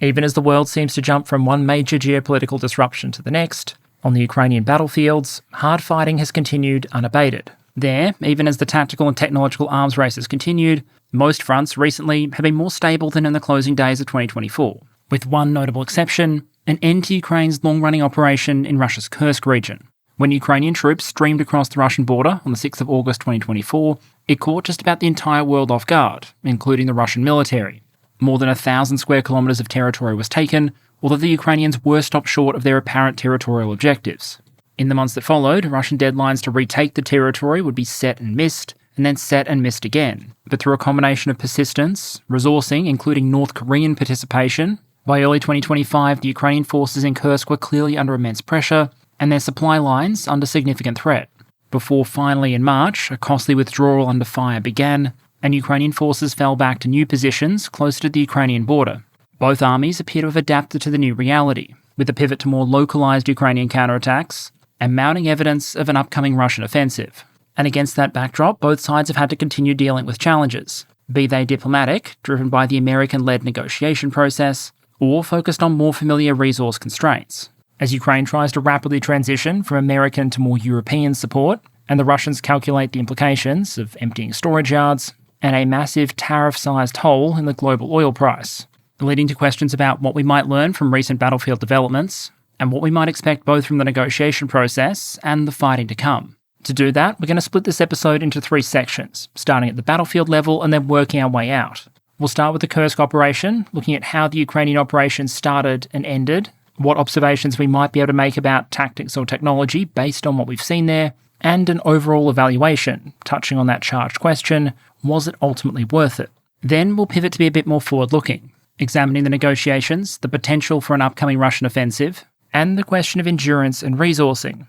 Even as the world seems to jump from one major geopolitical disruption to the next, on the Ukrainian battlefields, hard fighting has continued unabated. There, even as the tactical and technological arms races continued, most fronts recently have been more stable than in the closing days of 2024, with one notable exception, an end to Ukraine's long-running operation in Russia's Kursk region. When Ukrainian troops streamed across the Russian border on the 6th of August 2024, it caught just about the entire world off guard, including the Russian military. More than 1,000 square kilometres of territory was taken, although the Ukrainians were stopped short of their apparent territorial objectives. In the months that followed, Russian deadlines to retake the territory would be set and missed, and then set and missed again. But through a combination of persistence, resourcing, including North Korean participation, by early 2025 the Ukrainian forces in Kursk were clearly under immense pressure, and their supply lines under significant threat. Before finally in March, a costly withdrawal under fire began, and Ukrainian forces fell back to new positions closer to the Ukrainian border. Both armies appear to have adapted to the new reality, with a pivot to more localised Ukrainian counterattacks, and mounting evidence of an upcoming Russian offensive. And against that backdrop, both sides have had to continue dealing with challenges, be they diplomatic, driven by the American-led negotiation process, or focused on more familiar resource constraints. As Ukraine tries to rapidly transition from American to more European support, and the Russians calculate the implications of emptying storage yards and a massive tariff-sized hole in the global oil price, leading to questions about what we might learn from recent battlefield developments and what we might expect both from the negotiation process and the fighting to come. To do that, we're going to split this episode into 3 sections, starting at the battlefield level and then working our way out. We'll start with the Kursk operation, looking at how the Ukrainian operation started and ended, what observations we might be able to make about tactics or technology based on what we've seen there, and an overall evaluation, touching on that charged question, was it ultimately worth it? Then we'll pivot to be a bit more forward-looking, examining the negotiations, the potential for an upcoming Russian offensive, and the question of endurance and resourcing.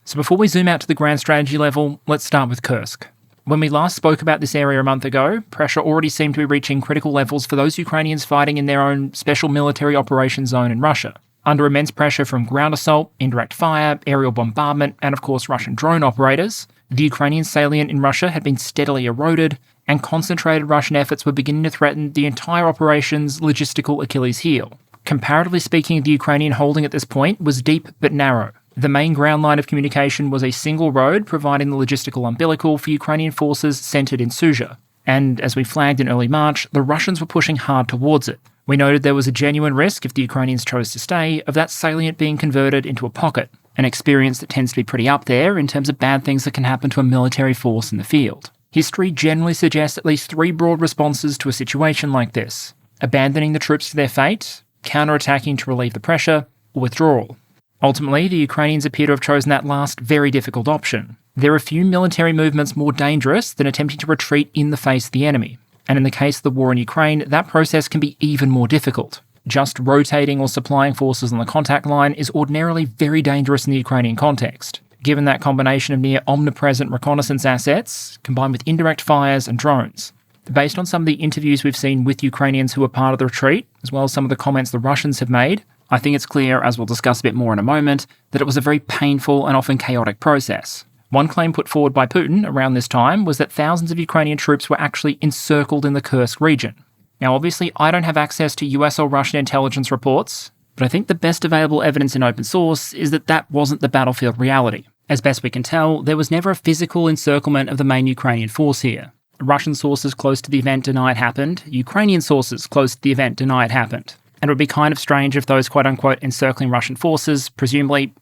So before we zoom out to the grand strategy level, let's start with Kursk. When we last spoke about this area a month ago, pressure already seemed to be reaching critical levels for those Ukrainians fighting in their own special military operations zone in Russia. Under immense pressure from ground assault, indirect fire, aerial bombardment, and of course Russian drone operators, the Ukrainian salient in Russia had been steadily eroded, and concentrated Russian efforts were beginning to threaten the entire operation's logistical Achilles heel. Comparatively speaking, the Ukrainian holding at this point was deep but narrow. The main ground line of communication was a single road providing the logistical umbilical for Ukrainian forces centred in Sudzha. And as we flagged in early March, the Russians were pushing hard towards it. We noted there was a genuine risk, if the Ukrainians chose to stay, of that salient being converted into a pocket, an experience that tends to be pretty up there in terms of bad things that can happen to a military force in the field. History generally suggests at least 3 broad responses to a situation like this: abandoning the troops to their fate, counter-attacking to relieve the pressure, or withdrawal. Ultimately, the Ukrainians appear to have chosen that last, very difficult option. There are few military movements more dangerous than attempting to retreat in the face of the enemy. And in the case of the war in Ukraine, that process can be even more difficult. Just rotating or supplying forces on the contact line is ordinarily very dangerous in the Ukrainian context, given that combination of near omnipresent reconnaissance assets, combined with indirect fires and drones. Based on some of the interviews we've seen with Ukrainians who were part of the retreat, as well as some of the comments the Russians have made, I think it's clear, as we'll discuss a bit more in a moment, that it was a very painful and often chaotic process. One claim put forward by Putin around this time was that thousands of Ukrainian troops were actually encircled in the Kursk region. Now obviously I don't have access to US or Russian intelligence reports, but I think the best available evidence in open source is that that wasn't the battlefield reality. As best we can tell, there was never a physical encirclement of the main Ukrainian force here. Russian sources close to the event deny it happened, Ukrainian sources close to the event deny it happened. And it would be kind of strange if those quote-unquote encircling Russian forces, presumably,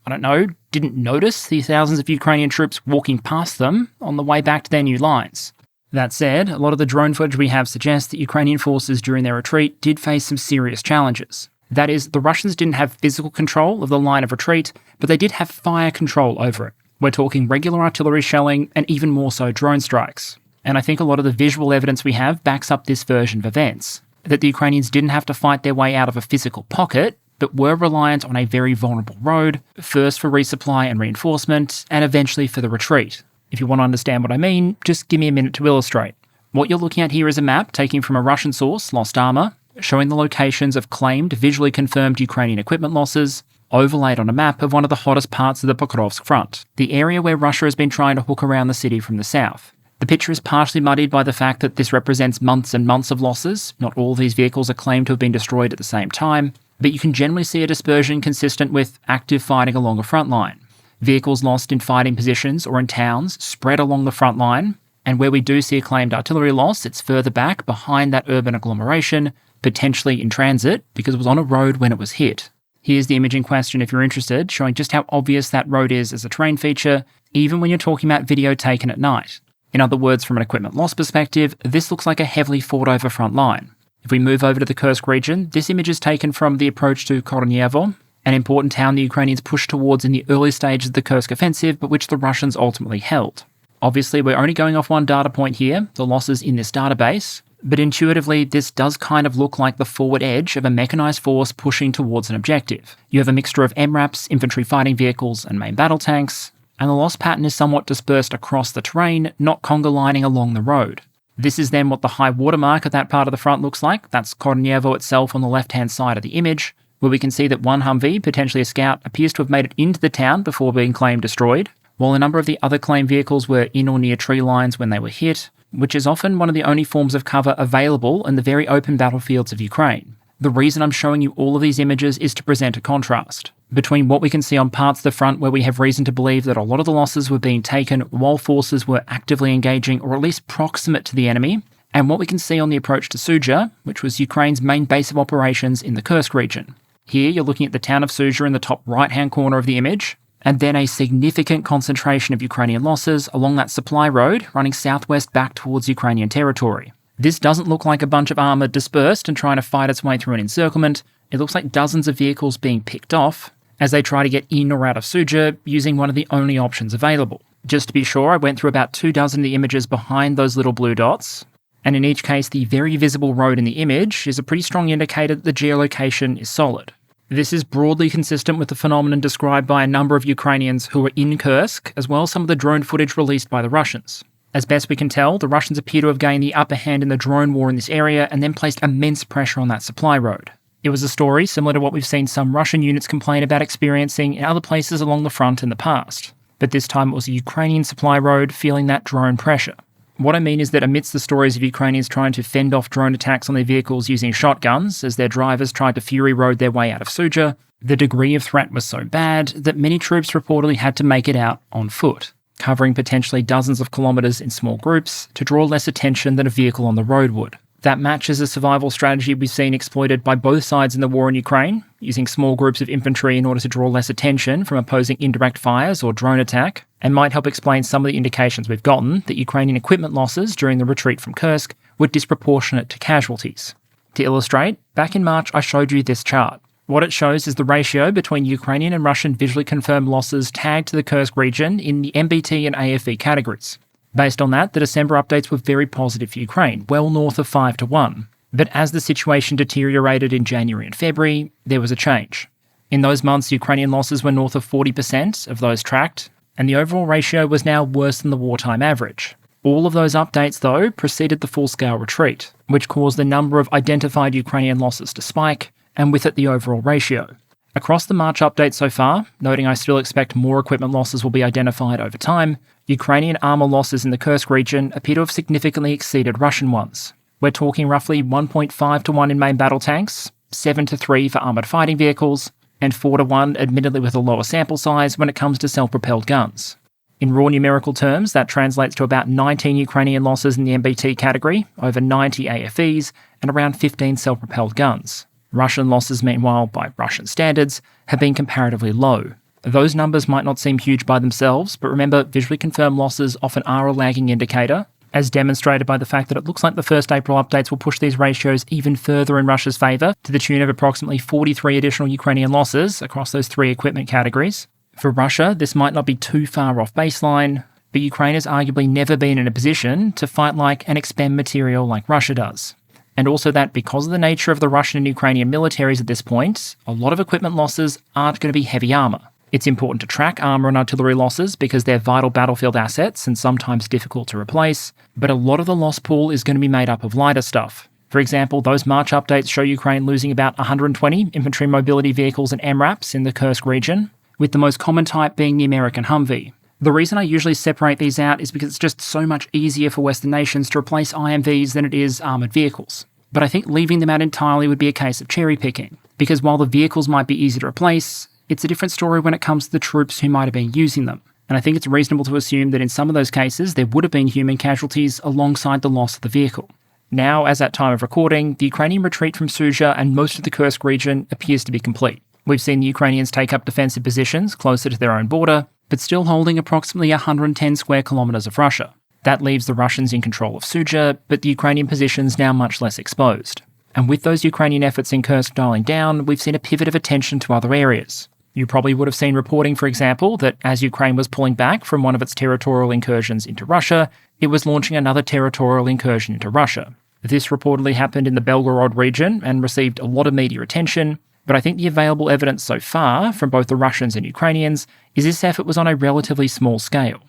didn't notice the thousands of Ukrainian troops walking past them on the way back to their new lines. That said, a lot of the drone footage we have suggests that Ukrainian forces during their retreat did face some serious challenges. That is, the Russians didn't have physical control of the line of retreat, but they did have fire control over it. We're talking regular artillery shelling and even more so drone strikes. And I think a lot of the visual evidence we have backs up this version of events. That the Ukrainians didn't have to fight their way out of a physical pocket, but were reliant on a very vulnerable road, first for resupply and reinforcement, and eventually for the retreat. If you want to understand what I mean, just give me a minute to illustrate. What you're looking at here is a map taken from a Russian source, Lostarmor, showing the locations of claimed, visually confirmed Ukrainian equipment losses, overlaid on a map of one of the hottest parts of the Pokrovsk front, the area where Russia has been trying to hook around the city from the south. The picture is partially muddied by the fact that this represents months and months of losses. Not all of these vehicles are claimed to have been destroyed at the same time, but you can generally see a dispersion consistent with active fighting along a front line. Vehicles lost in fighting positions or in towns spread along the front line, and where we do see a claimed artillery loss, it's further back behind that urban agglomeration, potentially in transit because it was on a road when it was hit. Here's the image in question if you're interested, showing just how obvious that road is as a terrain feature, even when you're talking about video taken at night. In other words, from an equipment loss perspective, this looks like a heavily fought over front line. If we move over to the Kursk region, this image is taken from the approach to Kornievo, an important town the Ukrainians pushed towards in the early stages of the Kursk offensive, but which the Russians ultimately held. Obviously, we're only going off one data point here, the losses in this database, but intuitively, this does kind of look like the forward edge of a mechanized force pushing towards an objective. You have a mixture of MRAPs, infantry fighting vehicles, and main battle tanks, and the loss pattern is somewhat dispersed across the terrain, not conga lining along the road. This is then what the high watermark of that part of the front looks like. That's Kornievo itself on the left-hand side of the image, where we can see that one Humvee, potentially a scout, appears to have made it into the town before being claimed destroyed, while a number of the other claimed vehicles were in or near tree lines when they were hit, which is often one of the only forms of cover available in the very open battlefields of Ukraine. The reason I'm showing you all of these images is to present a contrast between what we can see on parts of the front where we have reason to believe that a lot of the losses were being taken while forces were actively engaging or at least proximate to the enemy, and what we can see on the approach to Sudzha, which was Ukraine's main base of operations in the Kursk region. Here you're looking at the town of Sudzha in the top right-hand corner of the image, and then a significant concentration of Ukrainian losses along that supply road running southwest back towards Ukrainian territory. This doesn't look like a bunch of armour dispersed and trying to fight its way through an encirclement. It looks like dozens of vehicles being picked off as they try to get in or out of Sudzha using one of the only options available. Just to be sure, I went through about 24 of the images behind those little blue dots, and in each case the very visible road in the image is a pretty strong indicator that the geolocation is solid. This is broadly consistent with the phenomenon described by a number of Ukrainians who were in Kursk, as well as some of the drone footage released by the Russians. As best we can tell, the Russians appear to have gained the upper hand in the drone war in this area and then placed immense pressure on that supply road. It was a story similar to what we've seen some Russian units complain about experiencing in other places along the front in the past. But this time it was a Ukrainian supply road feeling that drone pressure. What I mean is that amidst the stories of Ukrainians trying to fend off drone attacks on their vehicles using shotguns as their drivers tried to fury road their way out of Sudzha, the degree of threat was so bad that many troops reportedly had to make it out on foot, covering potentially dozens of kilometres in small groups to draw less attention than a vehicle on the road would. That matches a survival strategy we've seen exploited by both sides in the war in Ukraine, using small groups of infantry in order to draw less attention from opposing indirect fires or drone attack, and might help explain some of the indications we've gotten that Ukrainian equipment losses during the retreat from Kursk were disproportionate to casualties. To illustrate, back in March I showed you this chart. What it shows is the ratio between Ukrainian and Russian visually confirmed losses tagged to the Kursk region in the MBT and AFV categories. Based on that, the December updates were very positive for Ukraine, well north of 5-1. But as the situation deteriorated in January and February, there was a change. In those months, Ukrainian losses were north of 40% of those tracked, and the overall ratio was now worse than the wartime average. All of those updates, though, preceded the full-scale retreat, which caused the number of identified Ukrainian losses to spike, and with it the overall ratio. Across the March update so far, noting I still expect more equipment losses will be identified over time, Ukrainian armour losses in the Kursk region appear to have significantly exceeded Russian ones. We're talking roughly 1.5-1 in main battle tanks, 7-3 for armoured fighting vehicles, and 4-1 admittedly with a lower sample size when it comes to self-propelled guns. In raw numerical terms, that translates to about 19 Ukrainian losses in the MBT category, over 90 AFVs, and around 15 self-propelled guns. Russian losses, meanwhile, by Russian standards, have been comparatively low. Those numbers might not seem huge by themselves, but remember, visually confirmed losses often are a lagging indicator, as demonstrated by the fact that it looks like the first April updates will push these ratios even further in Russia's favour, to the tune of approximately 43 additional Ukrainian losses across those three equipment categories. For Russia, this might not be too far off baseline, but Ukraine has arguably never been in a position to fight like and expend material like Russia does. And also that because of the nature of the Russian and Ukrainian militaries at this point, a lot of equipment losses aren't going to be heavy armour. It's important to track armour and artillery losses because they're vital battlefield assets and sometimes difficult to replace, but a lot of the loss pool is going to be made up of lighter stuff. For example, those March updates show Ukraine losing about 120 infantry mobility vehicles and MRAPs in the Kursk region, with the most common type being the American Humvee. The reason I usually separate these out is because it's just so much easier for Western nations to replace IMVs than it is armoured vehicles. But I think leaving them out entirely would be a case of cherry picking, because while the vehicles might be easy to replace, it's a different story when it comes to the troops who might have been using them. And I think it's reasonable to assume that in some of those cases there would have been human casualties alongside the loss of the vehicle. Now, as at time of recording, the Ukrainian retreat from Sudzha and most of the Kursk region appears to be complete. We've seen the Ukrainians take up defensive positions closer to their own border, but still holding approximately 110 square kilometres of Russia. That leaves the Russians in control of Sudzha, but the Ukrainian positions now much less exposed. And with those Ukrainian efforts in Kursk dialing down, we've seen a pivot of attention to other areas. You probably would have seen reporting, for example, that as Ukraine was pulling back from one of its territorial incursions into Russia, it was launching another territorial incursion into Russia. This reportedly happened in the Belgorod region and received a lot of media attention, but I think the available evidence so far from both the Russians and Ukrainians is this effort was on a relatively small scale.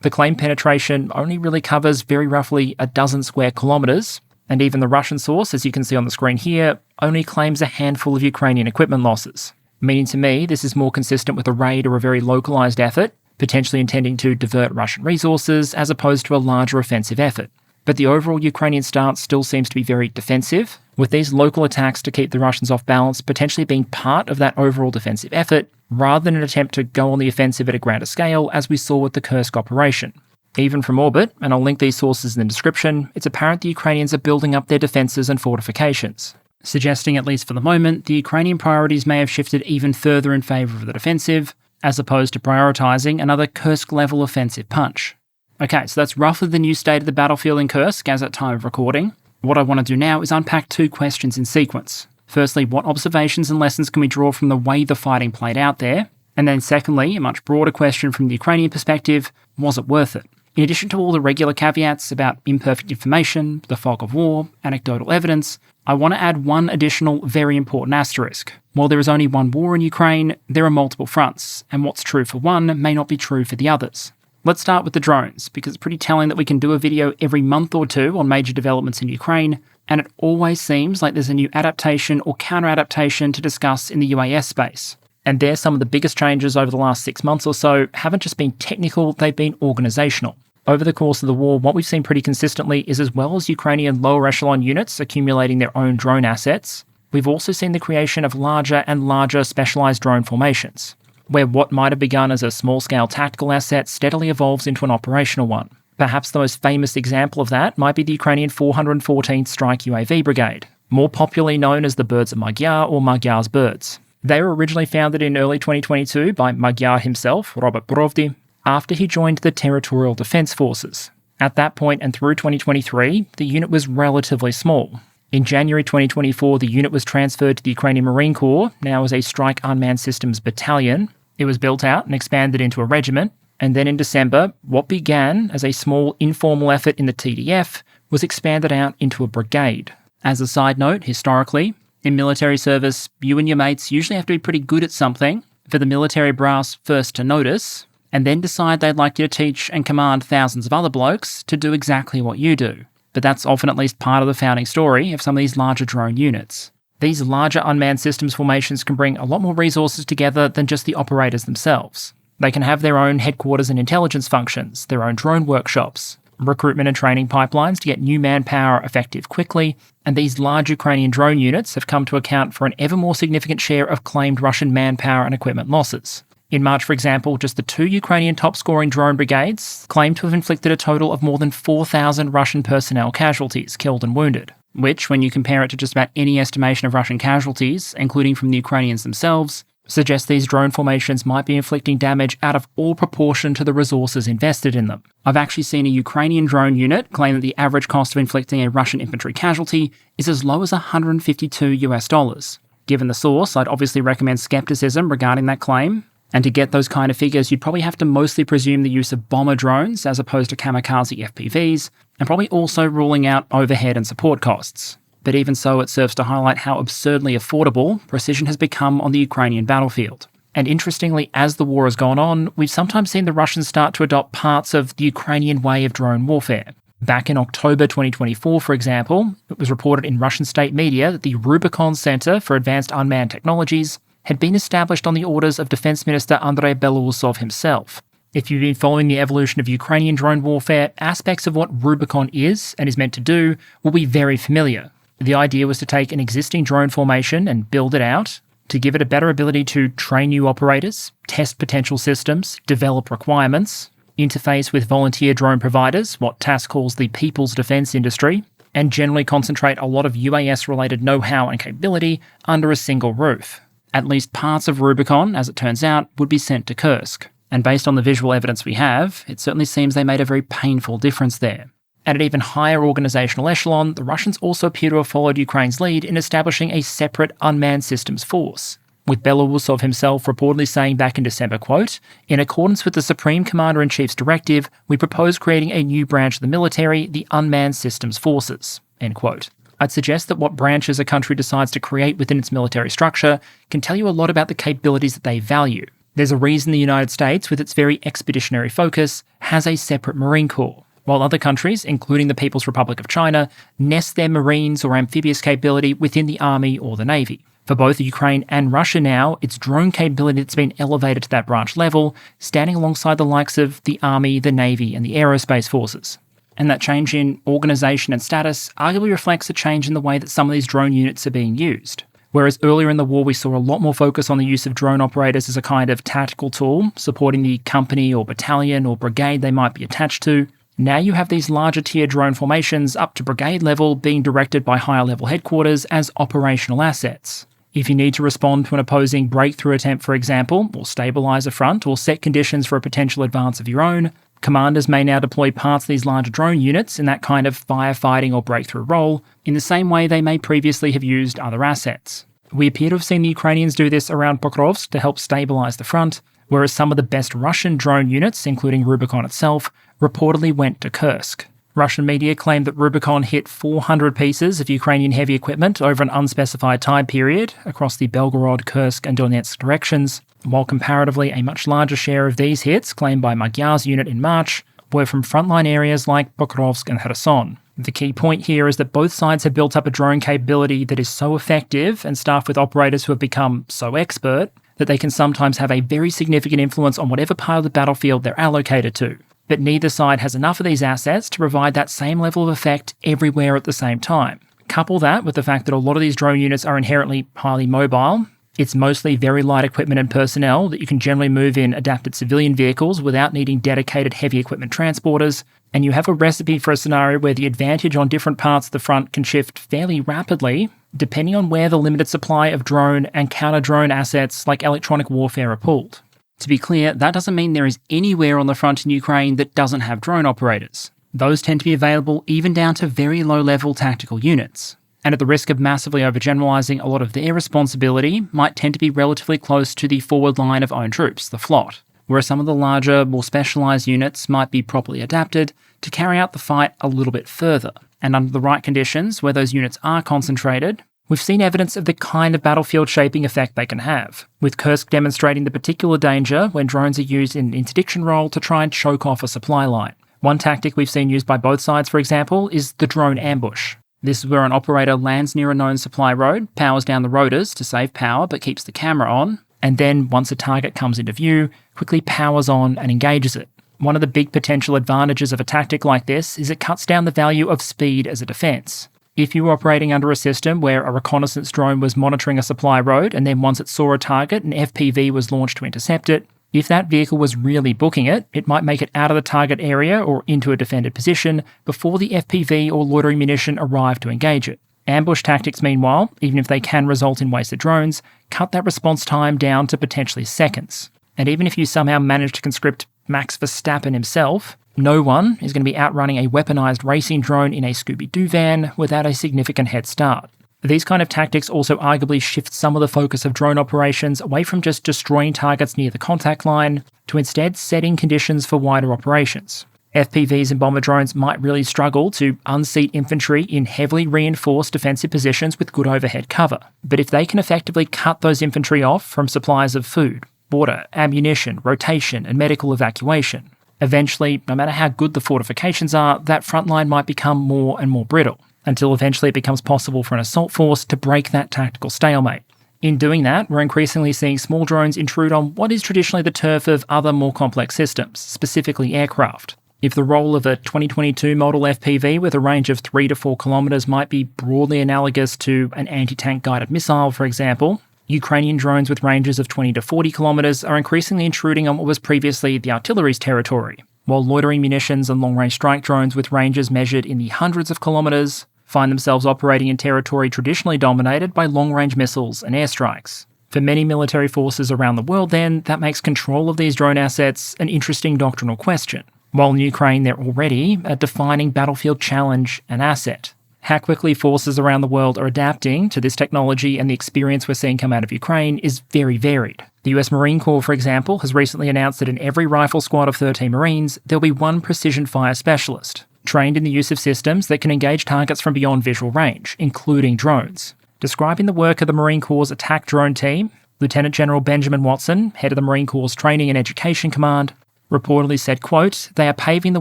The claimed penetration only really covers very roughly a dozen square kilometres, and even the Russian source, as you can see on the screen here, only claims a handful of Ukrainian equipment losses. Meaning to me, this is more consistent with a raid or a very localised effort, potentially intending to divert Russian resources as opposed to a larger offensive effort. But the overall Ukrainian stance still seems to be very defensive, with these local attacks to keep the Russians off balance potentially being part of that overall defensive effort, rather than an attempt to go on the offensive at a grander scale, as we saw with the Kursk operation. Even from orbit, and I'll link these sources in the description, it's apparent the Ukrainians are building up their defences and fortifications, suggesting, at least for the moment, the Ukrainian priorities may have shifted even further in favour of the defensive, as opposed to prioritising another Kursk-level offensive punch. Okay, so that's roughly the new state of the battlefield in Kursk as at time of recording. What I want to do now is unpack two questions in sequence. Firstly, what observations and lessons can we draw from the way the fighting played out there? And then secondly, a much broader question from the Ukrainian perspective, was it worth it? In addition to all the regular caveats about imperfect information, the fog of war, anecdotal evidence, I want to add one additional very important asterisk. While there is only one war in Ukraine, there are multiple fronts, and what's true for one may not be true for the others. Let's start with the drones, because it's pretty telling that we can do a video every month or two on major developments in Ukraine, and it always seems like there's a new adaptation or counter-adaptation to discuss in the UAS space. And there, some of the biggest changes over the last 6 months or so haven't just been technical, they've been organisational. Over the course of the war, what we've seen pretty consistently is, as well as Ukrainian lower echelon units accumulating their own drone assets, we've also seen the creation of larger and larger specialised drone formations, where what might have begun as a small-scale tactical asset steadily evolves into an operational one. Perhaps the most famous example of that might be the Ukrainian 414th Strike UAV Brigade, more popularly known as the Birds of Magyar or Magyar's Birds. They were originally founded in early 2022 by Magyar himself, Robert Brovdi, after he joined the Territorial Defence Forces. At that point and through 2023, the unit was relatively small. In January 2024, the unit was transferred to the Ukrainian Marine Corps, now as a Strike Unmanned Systems Battalion. It was built out and expanded into a regiment, and then in December, what began as a small informal effort in the TDF was expanded out into a brigade. As a side note, historically, in military service, you and your mates usually have to be pretty good at something for the military brass first to notice, and then decide they'd like you to teach and command thousands of other blokes to do exactly what you do. But that's often at least part of the founding story of some of these larger drone units. These larger unmanned systems formations can bring a lot more resources together than just the operators themselves. They can have their own headquarters and intelligence functions, their own drone workshops, recruitment and training pipelines to get new manpower effective quickly, and these large Ukrainian drone units have come to account for an ever more significant share of claimed Russian manpower and equipment losses. In March, for example, just the 2 Ukrainian top-scoring drone brigades claimed to have inflicted a total of more than 4,000 Russian personnel casualties, killed and wounded, which, when you compare it to just about any estimation of Russian casualties, including from the Ukrainians themselves, suggests these drone formations might be inflicting damage out of all proportion to the resources invested in them. I've actually seen a Ukrainian drone unit claim that the average cost of inflicting a Russian infantry casualty is as low as $152. Given the source, I'd obviously recommend skepticism regarding that claim, and to get those kind of figures, you'd probably have to mostly presume the use of bomber drones as opposed to kamikaze FPVs, and probably also ruling out overhead and support costs. But even so, it serves to highlight how absurdly affordable precision has become on the Ukrainian battlefield. And interestingly, as the war has gone on, we've sometimes seen the Russians start to adopt parts of the Ukrainian way of drone warfare. Back in October 2024, for example, it was reported in Russian state media that the Rubicon Center for Advanced Unmanned Technologies had been established on the orders of Defense Minister Andrei Belousov himself. If you've been following the evolution of Ukrainian drone warfare, aspects of what Rubicon is and is meant to do will be very familiar. The idea was to take an existing drone formation and build it out, to give it a better ability to train new operators, test potential systems, develop requirements, interface with volunteer drone providers, what TASS calls the people's defence industry, and generally concentrate a lot of UAS-related know-how and capability under a single roof. At least parts of Rubicon, as it turns out, would be sent to Kursk. And based on the visual evidence we have, it certainly seems they made a very painful difference there. At an even higher organisational echelon, the Russians also appear to have followed Ukraine's lead in establishing a separate unmanned systems force, with Belousov himself reportedly saying back in December, quote, "In accordance with the Supreme Commander-in-Chief's directive, we propose creating a new branch of the military, the Unmanned Systems Forces," end quote. I'd suggest that what branches a country decides to create within its military structure can tell you a lot about the capabilities that they value. There's a reason the United States, with its very expeditionary focus, has a separate Marine Corps, while other countries, including the People's Republic of China, nest their Marines or amphibious capability within the Army or the Navy. For both Ukraine and Russia now, it's drone capability that's been elevated to that branch level, standing alongside the likes of the Army, the Navy, and the Aerospace Forces. And that change in organisation and status arguably reflects a change in the way that some of these drone units are being used. Whereas earlier in the war we saw a lot more focus on the use of drone operators as a kind of tactical tool, supporting the company or battalion or brigade they might be attached to, now you have these larger tier drone formations up to brigade level being directed by higher level headquarters as operational assets. If you need to respond to an opposing breakthrough attempt, for example, or stabilise a front or set conditions for a potential advance of your own, commanders may now deploy parts of these larger drone units in that kind of firefighting or breakthrough role, in the same way they may previously have used other assets. We appear to have seen the Ukrainians do this around Pokrovsk to help stabilise the front, whereas some of the best Russian drone units, including Rubicon itself, reportedly went to Kursk. Russian media claimed that Rubicon hit 400 pieces of Ukrainian heavy equipment over an unspecified time period across the Belgorod, Kursk and Donetsk directions, while comparatively a much larger share of these hits, claimed by Magyar's unit in March, were from frontline areas like Pokrovsk and Kherson. The key point here is that both sides have built up a drone capability that is so effective and staffed with operators who have become so expert that they can sometimes have a very significant influence on whatever part of the battlefield they're allocated to. But neither side has enough of these assets to provide that same level of effect everywhere at the same time. Couple that with the fact that a lot of these drone units are inherently highly mobile. It's mostly very light equipment and personnel that you can generally move in adapted civilian vehicles without needing dedicated heavy equipment transporters, and you have a recipe for a scenario where the advantage on different parts of the front can shift fairly rapidly, depending on where the limited supply of drone and counter-drone assets like electronic warfare are pulled. To be clear, that doesn't mean there is anywhere on the front in Ukraine that doesn't have drone operators. Those tend to be available even down to very low-level tactical units. And at the risk of massively overgeneralising, a lot of their responsibility might tend to be relatively close to the forward line of own troops, the FLOT, whereas some of the larger, more specialised units might be properly adapted to carry out the fight a little bit further. And under the right conditions, where those units are concentrated, we've seen evidence of the kind of battlefield shaping effect they can have, with Kursk demonstrating the particular danger when drones are used in an interdiction role to try and choke off a supply line. One tactic we've seen used by both sides, for example, is the drone ambush. This is where an operator lands near a known supply road, powers down the rotors to save power but keeps the camera on, and then, once a target comes into view, quickly powers on and engages it. One of the big potential advantages of a tactic like this is it cuts down the value of speed as a defence. If you were operating under a system where a reconnaissance drone was monitoring a supply road and then once it saw a target, an FPV was launched to intercept it, if that vehicle was really booking it, it might make it out of the target area or into a defended position before the FPV or loitering munition arrive to engage it. Ambush tactics, meanwhile, even if they can result in wasted drones, cut that response time down to potentially seconds. And even if you somehow manage to conscript Max Verstappen himself, no one is going to be outrunning a weaponized racing drone in a Scooby-Doo van without a significant head start. These kind of tactics also arguably shift some of the focus of drone operations away from just destroying targets near the contact line to instead setting conditions for wider operations. FPVs and bomber drones might really struggle to unseat infantry in heavily reinforced defensive positions with good overhead cover. But if they can effectively cut those infantry off from supplies of food, water, ammunition, rotation, and medical evacuation, eventually, no matter how good the fortifications are, that front line might become more and more brittle, until eventually it becomes possible for an assault force to break that tactical stalemate. In doing that, we're increasingly seeing small drones intrude on what is traditionally the turf of other more complex systems, specifically aircraft. If the role of a 2022 model FPV with a range of 3 to 4 kilometres might be broadly analogous to an anti-tank guided missile, for example, Ukrainian drones with ranges of 20 to 40 kilometres are increasingly intruding on what was previously the artillery's territory, while loitering munitions and long-range strike drones with ranges measured in the hundreds of kilometres find themselves operating in territory traditionally dominated by long-range missiles and airstrikes. For many military forces around the world then, that makes control of these drone assets an interesting doctrinal question. While in Ukraine they're already a defining battlefield challenge and asset. How quickly forces around the world are adapting to this technology and the experience we're seeing come out of Ukraine is very varied. The US Marine Corps, for example, has recently announced that in every rifle squad of 13 Marines, there'll be one precision fire specialist, trained in the use of systems that can engage targets from beyond visual range, including drones. Describing the work of the Marine Corps' attack drone team, Lieutenant General Benjamin Watson, head of the Marine Corps' Training and Education Command, reportedly said, quote, "They are paving the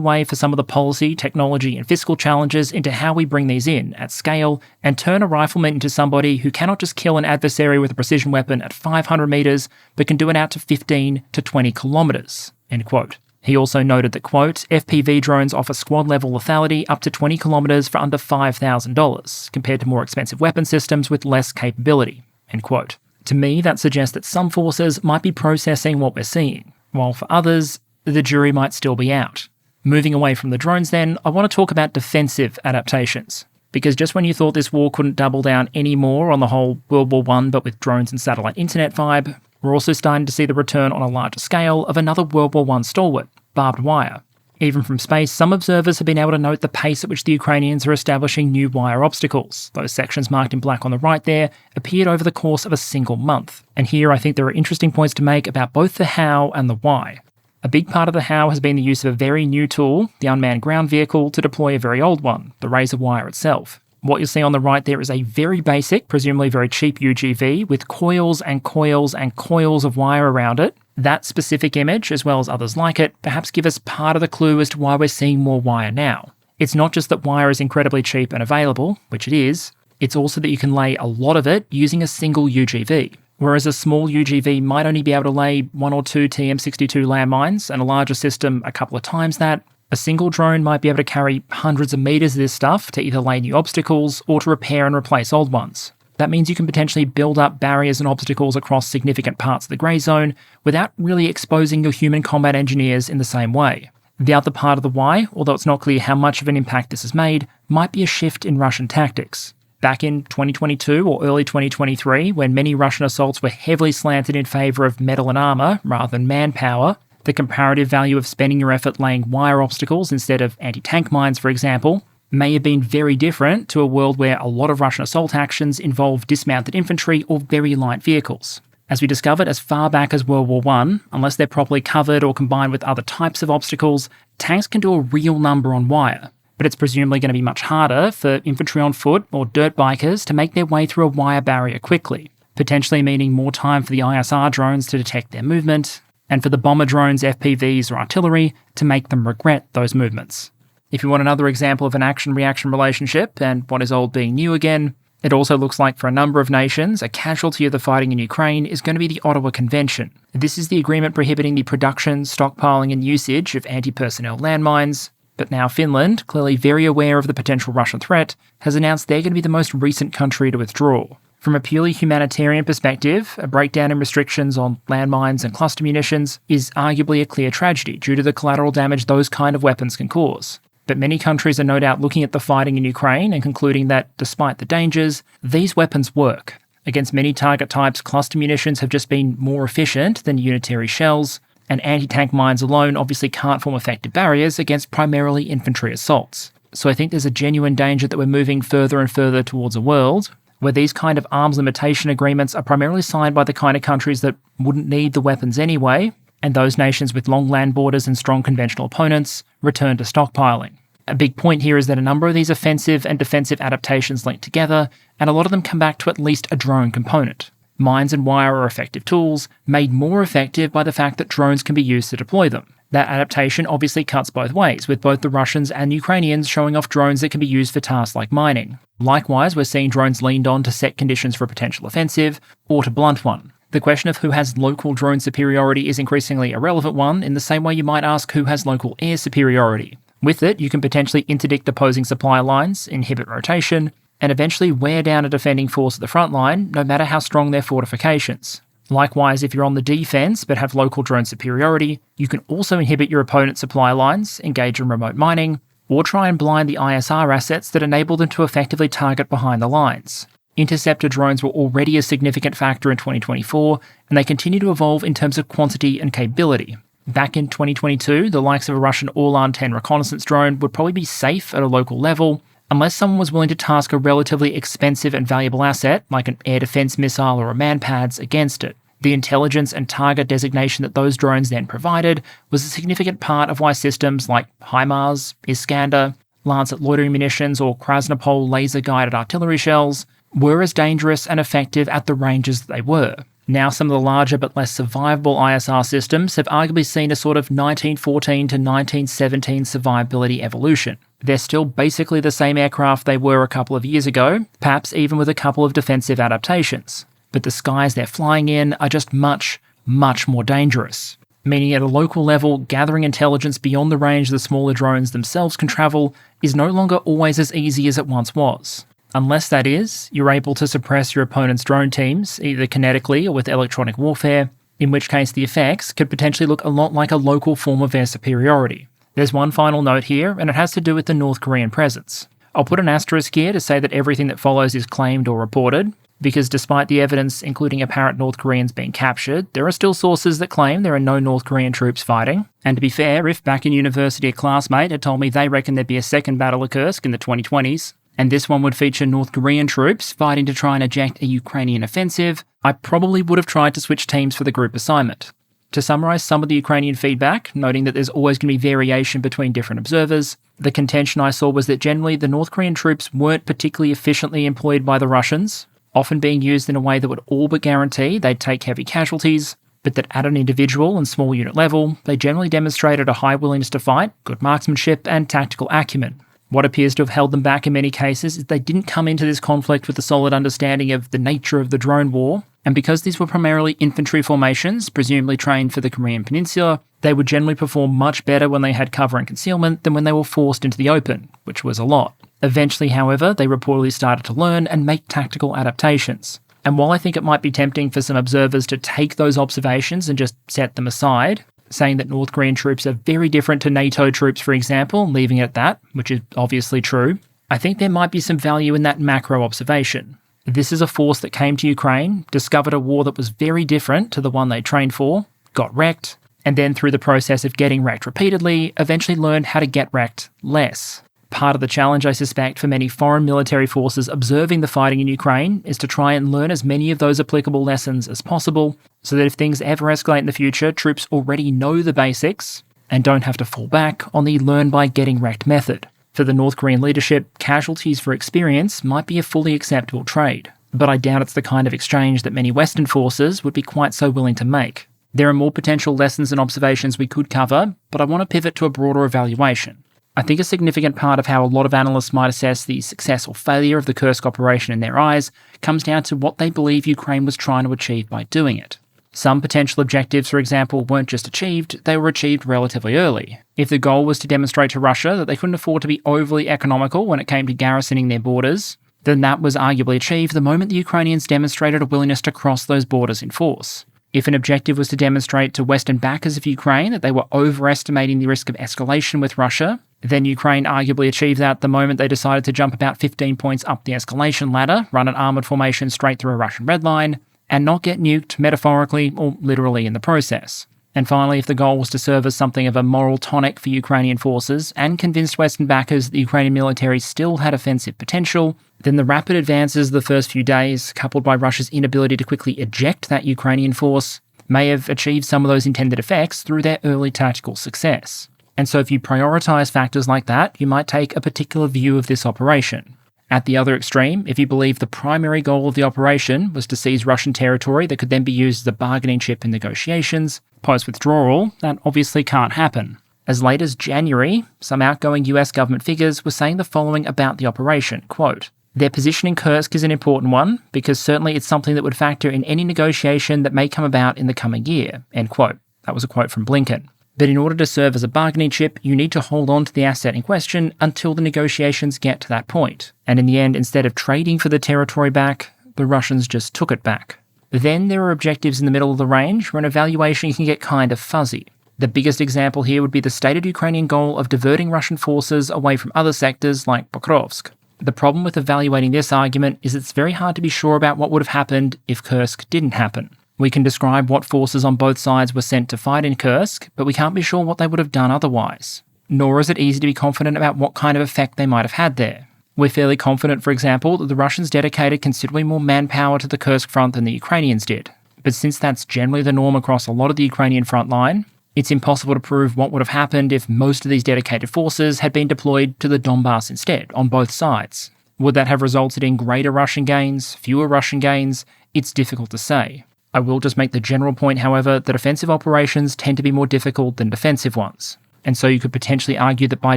way for some of the policy, technology and fiscal challenges into how we bring these in at scale and turn a rifleman into somebody who cannot just kill an adversary with a precision weapon at 500 metres, but can do it out to 15 to 20 kilometres, end quote. He also noted that, quote, "FPV drones offer squad-level lethality up to 20 kilometres for under $5,000, compared to more expensive weapon systems with less capability," end quote. To me, that suggests that some forces might be processing what we're seeing, while for others, the jury might still be out. Moving away from the drones then, I want to talk about defensive adaptations. Because just when you thought this war couldn't double down any more on the whole World War I but with drones and satellite internet vibe, we're also starting to see the return on a larger scale of another World War I stalwart, barbed wire. Even from space, some observers have been able to note the pace at which the Ukrainians are establishing new wire obstacles. Those sections marked in black on the right there appeared over the course of a single month. And here I think there are interesting points to make about both the how and the why. A big part of the how has been the use of a very new tool, the unmanned ground vehicle, to deploy a very old one, the razor wire itself. What you'll see on the right there is a very basic, presumably very cheap UGV with coils and coils and coils of wire around it. That specific image, as well as others like it, perhaps give us part of the clue as to why we're seeing more wire now. It's not just that wire is incredibly cheap and available, which it is, it's also that you can lay a lot of it using a single UGV. Whereas a small UGV might only be able to lay 1 or 2 TM62 landmines and a larger system a couple of times that, a single drone might be able to carry hundreds of metres of this stuff to either lay new obstacles or to repair and replace old ones. That means you can potentially build up barriers and obstacles across significant parts of the grey zone without really exposing your human combat engineers in the same way. The other part of the why, although it's not clear how much of an impact this has made, might be a shift in Russian tactics. Back in 2022 or early 2023, when many Russian assaults were heavily slanted in favour of metal and armour rather than manpower, the comparative value of spending your effort laying wire obstacles instead of anti-tank mines, for example, may have been very different to a world where a lot of Russian assault actions involve dismounted infantry or very light vehicles. As we discovered as far back as World War I, unless they're properly covered or combined with other types of obstacles, tanks can do a real number on wire. But it's presumably going to be much harder for infantry on foot or dirt bikers to make their way through a wire barrier quickly, potentially meaning more time for the ISR drones to detect their movement, and for the bomber drones, FPVs or artillery to make them regret those movements. If you want another example of an action-reaction relationship and what is old being new again, it also looks like for a number of nations, a casualty of the fighting in Ukraine is going to be the Ottawa Convention. This is the agreement prohibiting the production, stockpiling and usage of anti-personnel landmines. But now Finland, clearly very aware of the potential Russian threat, has announced they're going to be the most recent country to withdraw. From a purely humanitarian perspective, a breakdown in restrictions on landmines and cluster munitions is arguably a clear tragedy due to the collateral damage those kind of weapons can cause. But many countries are no doubt looking at the fighting in Ukraine and concluding that, despite the dangers, these weapons work. Against many target types, cluster munitions have just been more efficient than unitary shells, and anti-tank mines alone obviously can't form effective barriers against primarily infantry assaults. So I think there's a genuine danger that we're moving further and further towards a world where these kind of arms limitation agreements are primarily signed by the kind of countries that wouldn't need the weapons anyway, and those nations with long land borders and strong conventional opponents return to stockpiling. A big point here is that a number of these offensive and defensive adaptations link together, and a lot of them come back to at least a drone component. Mines and wire are effective tools, made more effective by the fact that drones can be used to deploy them. That adaptation obviously cuts both ways, with both the Russians and Ukrainians showing off drones that can be used for tasks like mining. Likewise, we're seeing drones leaned on to set conditions for a potential offensive, or to blunt one. The question of who has local drone superiority is increasingly a relevant one, in the same way you might ask who has local air superiority. With it, you can potentially interdict opposing supply lines, inhibit rotation, and eventually wear down a defending force at the front line, no matter how strong their fortifications. Likewise, if you're on the defense but have local drone superiority, you can also inhibit your opponent's supply lines, engage in remote mining, or try and blind the ISR assets that enable them to effectively target behind the lines. Interceptor drones were already a significant factor in 2024, and they continue to evolve in terms of quantity and capability. Back in 2022, the likes of a Russian Orlan-10 reconnaissance drone would probably be safe at a local level, unless someone was willing to task a relatively expensive and valuable asset, like an air defense missile or a man-pads, against it. The intelligence and target designation that those drones then provided was a significant part of why systems like HIMARS, Iskander, Lancet loitering munitions, or Krasnopol laser-guided artillery shells were as dangerous and effective at the ranges that they were. Now some of the larger but less survivable ISR systems have arguably seen a sort of 1914 to 1917 survivability evolution. They're still basically the same aircraft they were a couple of years ago, perhaps even with a couple of defensive adaptations. But the skies they're flying in are just much, much more dangerous. Meaning at a local level, gathering intelligence beyond the range the smaller drones themselves can travel is no longer always as easy as it once was. Unless, that is, you're able to suppress your opponent's drone teams, either kinetically or with electronic warfare, in which case the effects could potentially look a lot like a local form of air superiority. There's one final note here, and it has to do with the North Korean presence. I'll put an asterisk here to say that everything that follows is claimed or reported, because despite the evidence including apparent North Koreans being captured, there are still sources that claim there are no North Korean troops fighting. And to be fair, if back in university a classmate had told me they reckon there'd be a second Battle of Kursk in the 2020s, and this one would feature North Korean troops fighting to try and eject a Ukrainian offensive, I probably would have tried to switch teams for the group assignment. To summarise some of the Ukrainian feedback, noting that there's always going to be variation between different observers, the contention I saw was that generally the North Korean troops weren't particularly efficiently employed by the Russians, often being used in a way that would all but guarantee they'd take heavy casualties, but that at an individual and small unit level, they generally demonstrated a high willingness to fight, good marksmanship, and tactical acumen. What appears to have held them back in many cases is they didn't come into this conflict with a solid understanding of the nature of the drone war, and because these were primarily infantry formations, presumably trained for the Korean Peninsula, they would generally perform much better when they had cover and concealment than when they were forced into the open, which was a lot. Eventually, however, they reportedly started to learn and make tactical adaptations. And while I think it might be tempting for some observers to take those observations and just set them aside, saying that North Korean troops are very different to NATO troops, for example, and leaving it at that, which is obviously true, I think there might be some value in that macro observation. This is a force that came to Ukraine, discovered a war that was very different to the one they trained for, got wrecked, and then through the process of getting wrecked repeatedly, eventually learned how to get wrecked less. Part of the challenge, I suspect, for many foreign military forces observing the fighting in Ukraine is to try and learn as many of those applicable lessons as possible, so that if things ever escalate in the future, troops already know the basics and don't have to fall back on the learn by getting wrecked method. For the North Korean leadership, casualties for experience might be a fully acceptable trade, but I doubt it's the kind of exchange that many Western forces would be quite so willing to make. There are more potential lessons and observations we could cover, but I want to pivot to a broader evaluation. I think a significant part of how a lot of analysts might assess the success or failure of the Kursk operation in their eyes comes down to what they believe Ukraine was trying to achieve by doing it. Some potential objectives, for example, weren't just achieved, they were achieved relatively early. If the goal was to demonstrate to Russia that they couldn't afford to be overly economical when it came to garrisoning their borders, then that was arguably achieved the moment the Ukrainians demonstrated a willingness to cross those borders in force. If an objective was to demonstrate to Western backers of Ukraine that they were overestimating the risk of escalation with Russia, then Ukraine arguably achieved that the moment they decided to jump about 15 points up the escalation ladder, run an armoured formation straight through a Russian red line, and not get nuked metaphorically or literally in the process. And finally, if the goal was to serve as something of a moral tonic for Ukrainian forces and convinced Western backers that the Ukrainian military still had offensive potential, then the rapid advances of the first few days, coupled by Russia's inability to quickly eject that Ukrainian force, may have achieved some of those intended effects through their early tactical success. And so if you prioritise factors like that, you might take a particular view of this operation. At the other extreme, if you believe the primary goal of the operation was to seize Russian territory that could then be used as a bargaining chip in negotiations, post-withdrawal, that obviously can't happen. As late as January, some outgoing US government figures were saying the following about the operation, quote, "Their position in Kursk is an important one, because certainly it's something that would factor in any negotiation that may come about in the coming year," end quote. That was a quote from Blinken. But in order to serve as a bargaining chip, you need to hold on to the asset in question until the negotiations get to that point. And in the end, instead of trading for the territory back, the Russians just took it back. Then there are objectives in the middle of the range where an evaluation can get kind of fuzzy. The biggest example here would be the stated Ukrainian goal of diverting Russian forces away from other sectors like Pokrovsk. The problem with evaluating this argument is it's very hard to be sure about what would have happened if Kursk didn't happen. We can describe what forces on both sides were sent to fight in Kursk, but we can't be sure what they would have done otherwise. Nor is it easy to be confident about what kind of effect they might have had there. We're fairly confident, for example, that the Russians dedicated considerably more manpower to the Kursk front than the Ukrainians did. But since that's generally the norm across a lot of the Ukrainian front line, it's impossible to prove what would have happened if most of these dedicated forces had been deployed to the Donbass instead, on both sides. Would that have resulted in greater Russian gains, fewer Russian gains? It's difficult to say. I will just make the general point, however, that offensive operations tend to be more difficult than defensive ones. And so you could potentially argue that by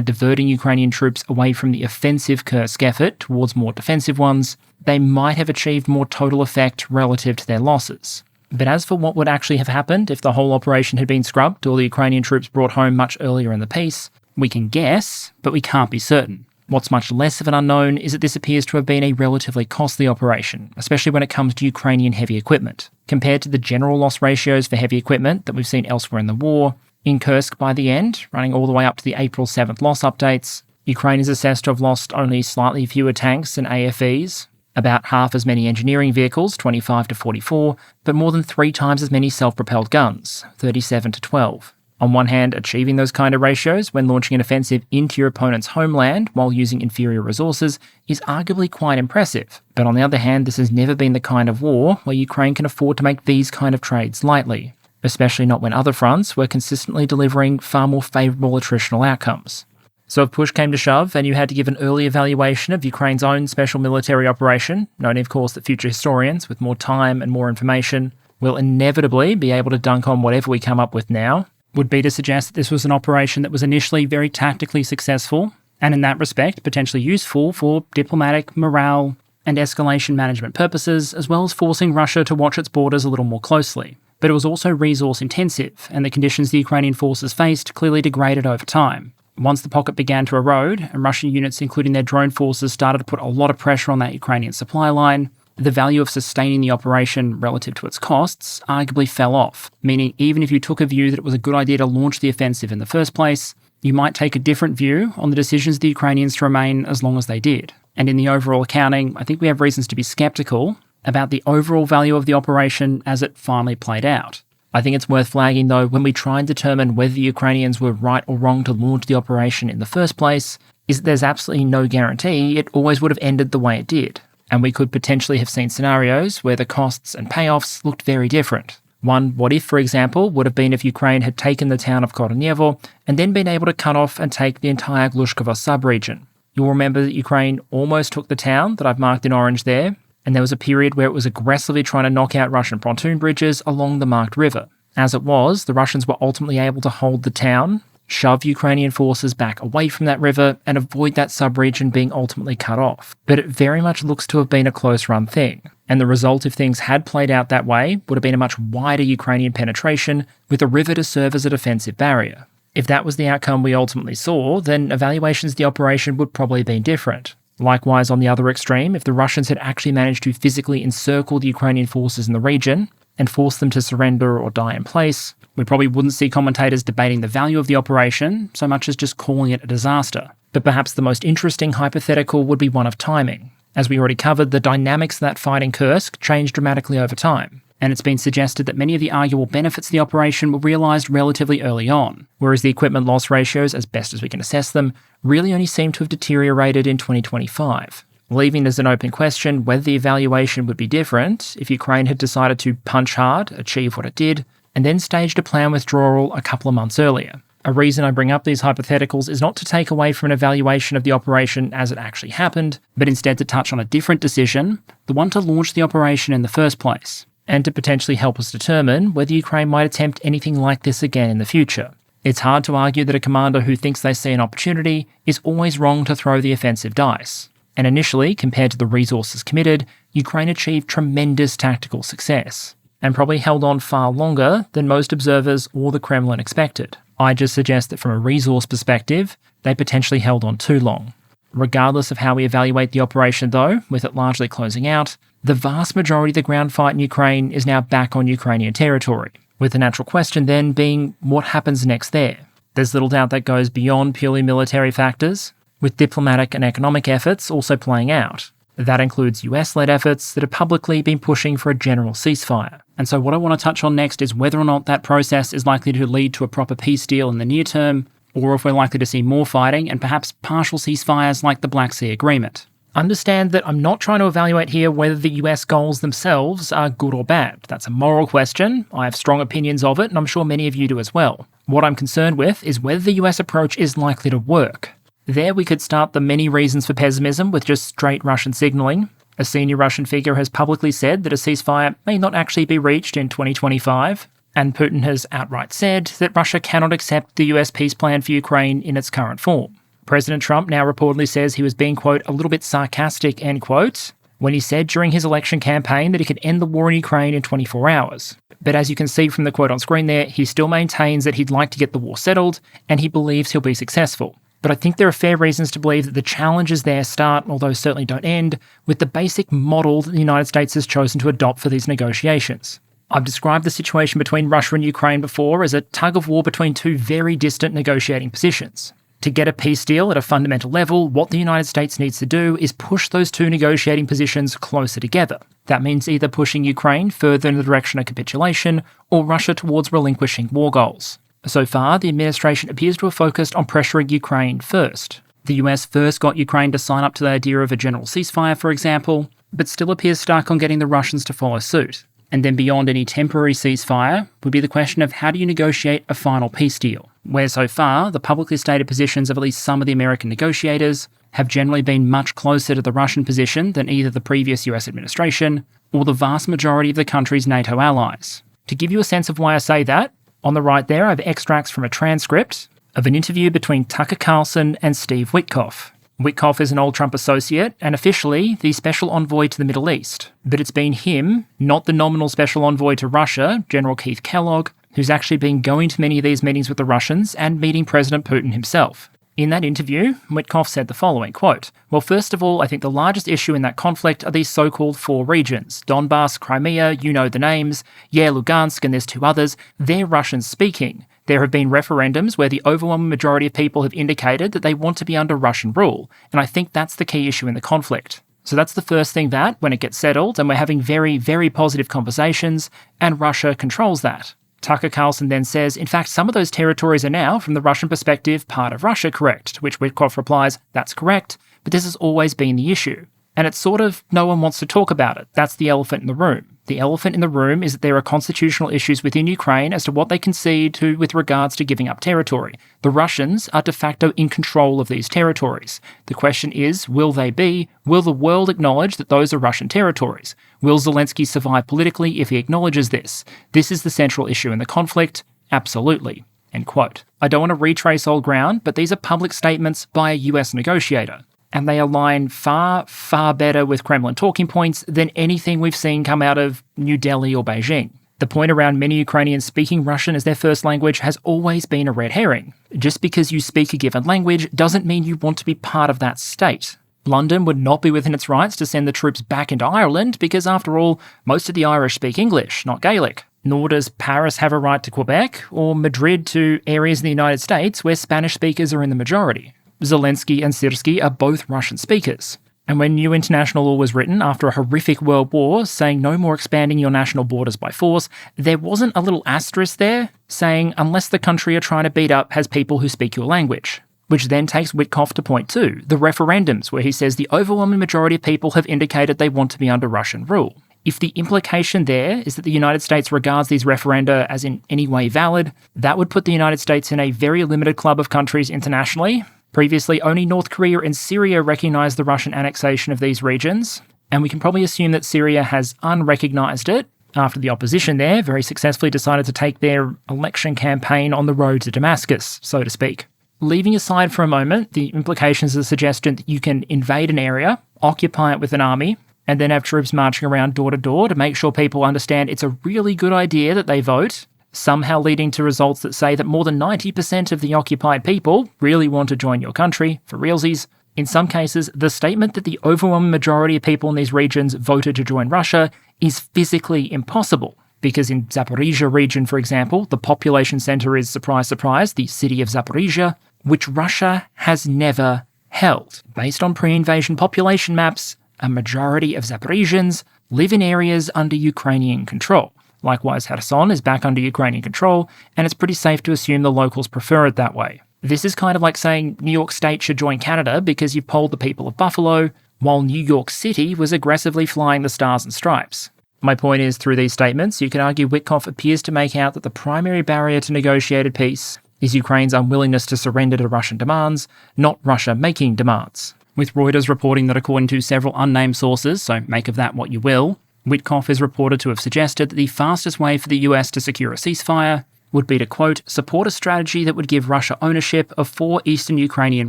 diverting Ukrainian troops away from the offensive Kursk effort towards more defensive ones, they might have achieved more total effect relative to their losses. But as for what would actually have happened if the whole operation had been scrubbed or the Ukrainian troops brought home much earlier in the peace, we can guess, but we can't be certain. What's much less of an unknown is that this appears to have been a relatively costly operation, especially when it comes to Ukrainian heavy equipment. Compared to the general loss ratios for heavy equipment that we've seen elsewhere in the war, in Kursk by the end, running all the way up to the April 7th loss updates, Ukraine is assessed to have lost only slightly fewer tanks and AFEs, about half as many engineering vehicles, 25 to 44, but more than 3 times as many self-propelled guns, 37 to 12. On one hand, achieving those kind of ratios when launching an offensive into your opponent's homeland while using inferior resources is arguably quite impressive. But on the other hand, this has never been the kind of war where Ukraine can afford to make these kind of trades lightly, especially not when other fronts were consistently delivering far more favourable attritional outcomes. So if push came to shove and you had to give an early evaluation of Ukraine's own special military operation, noting of course that future historians with more time and more information will inevitably be able to dunk on whatever we come up with now, would be to suggest that this was an operation that was initially very tactically successful, and in that respect potentially useful for diplomatic, morale, and escalation management purposes, as well as forcing Russia to watch its borders a little more closely. But it was also resource intensive, and the conditions the Ukrainian forces faced clearly degraded over time. Once the pocket began to erode, and Russian units, including their drone forces, started to put a lot of pressure on that Ukrainian supply line, the value of sustaining the operation relative to its costs arguably fell off, meaning even if you took a view that it was a good idea to launch the offensive in the first place, you might take a different view on the decisions of the Ukrainians to remain as long as they did. And in the overall accounting, I think we have reasons to be sceptical about the overall value of the operation as it finally played out. I think it's worth flagging, though, when we try and determine whether the Ukrainians were right or wrong to launch the operation in the first place, is that there's absolutely no guarantee it always would have ended the way it did. And we could potentially have seen scenarios where the costs and payoffs looked very different. One what if, for example, would have been if Ukraine had taken the town of Kornevo and then been able to cut off and take the entire Glushkovo sub-region. You'll remember that Ukraine almost took the town that I've marked in orange there, and there was a period where it was aggressively trying to knock out Russian pontoon bridges along the marked river. As it was, the Russians were ultimately able to hold the town, shove Ukrainian forces back away from that river, and avoid that sub-region being ultimately cut off. But it very much looks to have been a close-run thing, and the result, if things had played out that way, would have been a much wider Ukrainian penetration with a river to serve as a defensive barrier. If that was the outcome we ultimately saw, then evaluations of the operation would probably have been different. Likewise, on the other extreme, if the Russians had actually managed to physically encircle the Ukrainian forces in the region and force them to surrender or die in place, we probably wouldn't see commentators debating the value of the operation so much as just calling it a disaster. But perhaps the most interesting hypothetical would be one of timing. As we already covered, the dynamics of that fight in Kursk changed dramatically over time, and it's been suggested that many of the arguable benefits of the operation were realised relatively early on, whereas the equipment loss ratios, as best as we can assess them, really only seem to have deteriorated in 2025. Leaving as an open question whether the evaluation would be different if Ukraine had decided to punch hard, achieve what it did, and then staged a planned withdrawal a couple of months earlier. A reason I bring up these hypotheticals is not to take away from an evaluation of the operation as it actually happened, but instead to touch on a different decision, the one to launch the operation in the first place, and to potentially help us determine whether Ukraine might attempt anything like this again in the future. It's hard to argue that a commander who thinks they see an opportunity is always wrong to throw the offensive dice. And initially, compared to the resources committed, Ukraine achieved tremendous tactical success, and probably held on far longer than most observers or the Kremlin expected. I just suggest that from a resource perspective, they potentially held on too long. Regardless of how we evaluate the operation though, with it largely closing out, the vast majority of the ground fight in Ukraine is now back on Ukrainian territory, with the natural question then being what happens next there. There's little doubt that goes beyond purely military factors, with diplomatic and economic efforts also playing out. That includes US-led efforts that have publicly been pushing for a general ceasefire. And so what I want to touch on next is whether or not that process is likely to lead to a proper peace deal in the near term, or if we're likely to see more fighting and perhaps partial ceasefires like the Black Sea Agreement. Understand that I'm not trying to evaluate here whether the US goals themselves are good or bad. That's a moral question. I have strong opinions of it, and I'm sure many of you do as well. What I'm concerned with is whether the US approach is likely to work. There we could start the many reasons for pessimism with just straight Russian signalling. A senior Russian figure has publicly said that a ceasefire may not actually be reached in 2025, and Putin has outright said that Russia cannot accept the US peace plan for Ukraine in its current form. President Trump now reportedly says he was being, quote, a little bit sarcastic, end quote, when he said during his election campaign that he could end the war in Ukraine in 24 hours. But as you can see from the quote on screen there, he still maintains that he'd like to get the war settled, and he believes he'll be successful. But I think there are fair reasons to believe that the challenges there start, although certainly don't end, with the basic model that the United States has chosen to adopt for these negotiations. I've described the situation between Russia and Ukraine before as a tug-of-war between two very distant negotiating positions. To get a peace deal at a fundamental level, what the United States needs to do is push those two negotiating positions closer together. That means either pushing Ukraine further in the direction of capitulation, or Russia towards relinquishing war goals. So far, the administration appears to have focused on pressuring Ukraine first. The US first got Ukraine to sign up to the idea of a general ceasefire, for example, but still appears stuck on getting the Russians to follow suit. And then beyond any temporary ceasefire would be the question of how do you negotiate a final peace deal, where so far the publicly stated positions of at least some of the American negotiators have generally been much closer to the Russian position than either the previous US administration or the vast majority of the country's NATO allies. To give you a sense of why I say that, on the right there I have extracts from a transcript of an interview between Tucker Carlson and Steve Witkoff. Witkoff is an old Trump associate and officially the special envoy to the Middle East. But it's been him, not the nominal special envoy to Russia, General Keith Kellogg, who's actually been going to many of these meetings with the Russians and meeting President Putin himself. In that interview, Witkoff said the following, quote, well, first of all, I think the largest issue in that conflict are these so-called four regions. Donbass, Crimea, you know the names. Yeah, Lugansk, and there's two others. They're Russian-speaking. There have been referendums where the overwhelming majority of people have indicated that they want to be under Russian rule, and I think that's the key issue in the conflict. So that's the first thing that, when it gets settled, and we're having very, very positive conversations, and Russia controls that. Tucker Carlson then says, in fact, some of those territories are now, from the Russian perspective, part of Russia, correct? To which Witkoff replies, that's correct, but this has always been the issue. And it's sort of, no one wants to talk about it. That's the elephant in the room. The elephant in the room is that there are constitutional issues within Ukraine as to what they concede to with regards to giving up territory. The Russians are de facto in control of these territories. The question is, will they be? Will the world acknowledge that those are Russian territories? Will Zelensky survive politically if he acknowledges this? This is the central issue in the conflict. Absolutely. End quote. I don't want to retrace old ground, but these are public statements by a US negotiator. And they align far, far better with Kremlin talking points than anything we've seen come out of New Delhi or Beijing. The point around many Ukrainians speaking Russian as their first language has always been a red herring. Just because you speak a given language doesn't mean you want to be part of that state. London would not be within its rights to send the troops back into Ireland because, after all, most of the Irish speak English, not Gaelic. Nor does Paris have a right to Quebec, or Madrid to areas in the United States where Spanish speakers are in the majority. Zelensky and Syrskyi are both Russian speakers. And when new international law was written after a horrific world war saying no more expanding your national borders by force, there wasn't a little asterisk there saying unless the country you're trying to beat up has people who speak your language. Which then takes Witkoff to point 2, the referendums, where he says the overwhelming majority of people have indicated they want to be under Russian rule. If the implication there is that the United States regards these referenda as in any way valid, that would put the United States in a very limited club of countries internationally. Previously, only North Korea and Syria recognised the Russian annexation of these regions, and we can probably assume that Syria has unrecognised it after the opposition there very successfully decided to take their election campaign on the road to Damascus, so to speak. Leaving aside for a moment the implications of the suggestion that you can invade an area, occupy it with an army, and then have troops marching around door to door to make sure people understand it's a really good idea that they vote, somehow leading to results that say that more than 90% of the occupied people really want to join your country, for realsies. In some cases, the statement that the overwhelming majority of people in these regions voted to join Russia is physically impossible, because in Zaporizhia region, for example, the population centre is, surprise, surprise, the city of Zaporizhia, which Russia has never held. Based on pre-invasion population maps, a majority of Zaporizhians live in areas under Ukrainian control. Likewise, Kherson is back under Ukrainian control, and it's pretty safe to assume the locals prefer it that way. This is kind of like saying New York State should join Canada because you've polled the people of Buffalo, while New York City was aggressively flying the Stars and Stripes. My point is, through these statements, you can argue Witkoff appears to make out that the primary barrier to negotiated peace is Ukraine's unwillingness to surrender to Russian demands, not Russia making demands. With Reuters reporting that according to several unnamed sources, so make of that what you will, Witkoff is reported to have suggested that the fastest way for the US to secure a ceasefire would be to, quote, support a strategy that would give Russia ownership of 4 eastern Ukrainian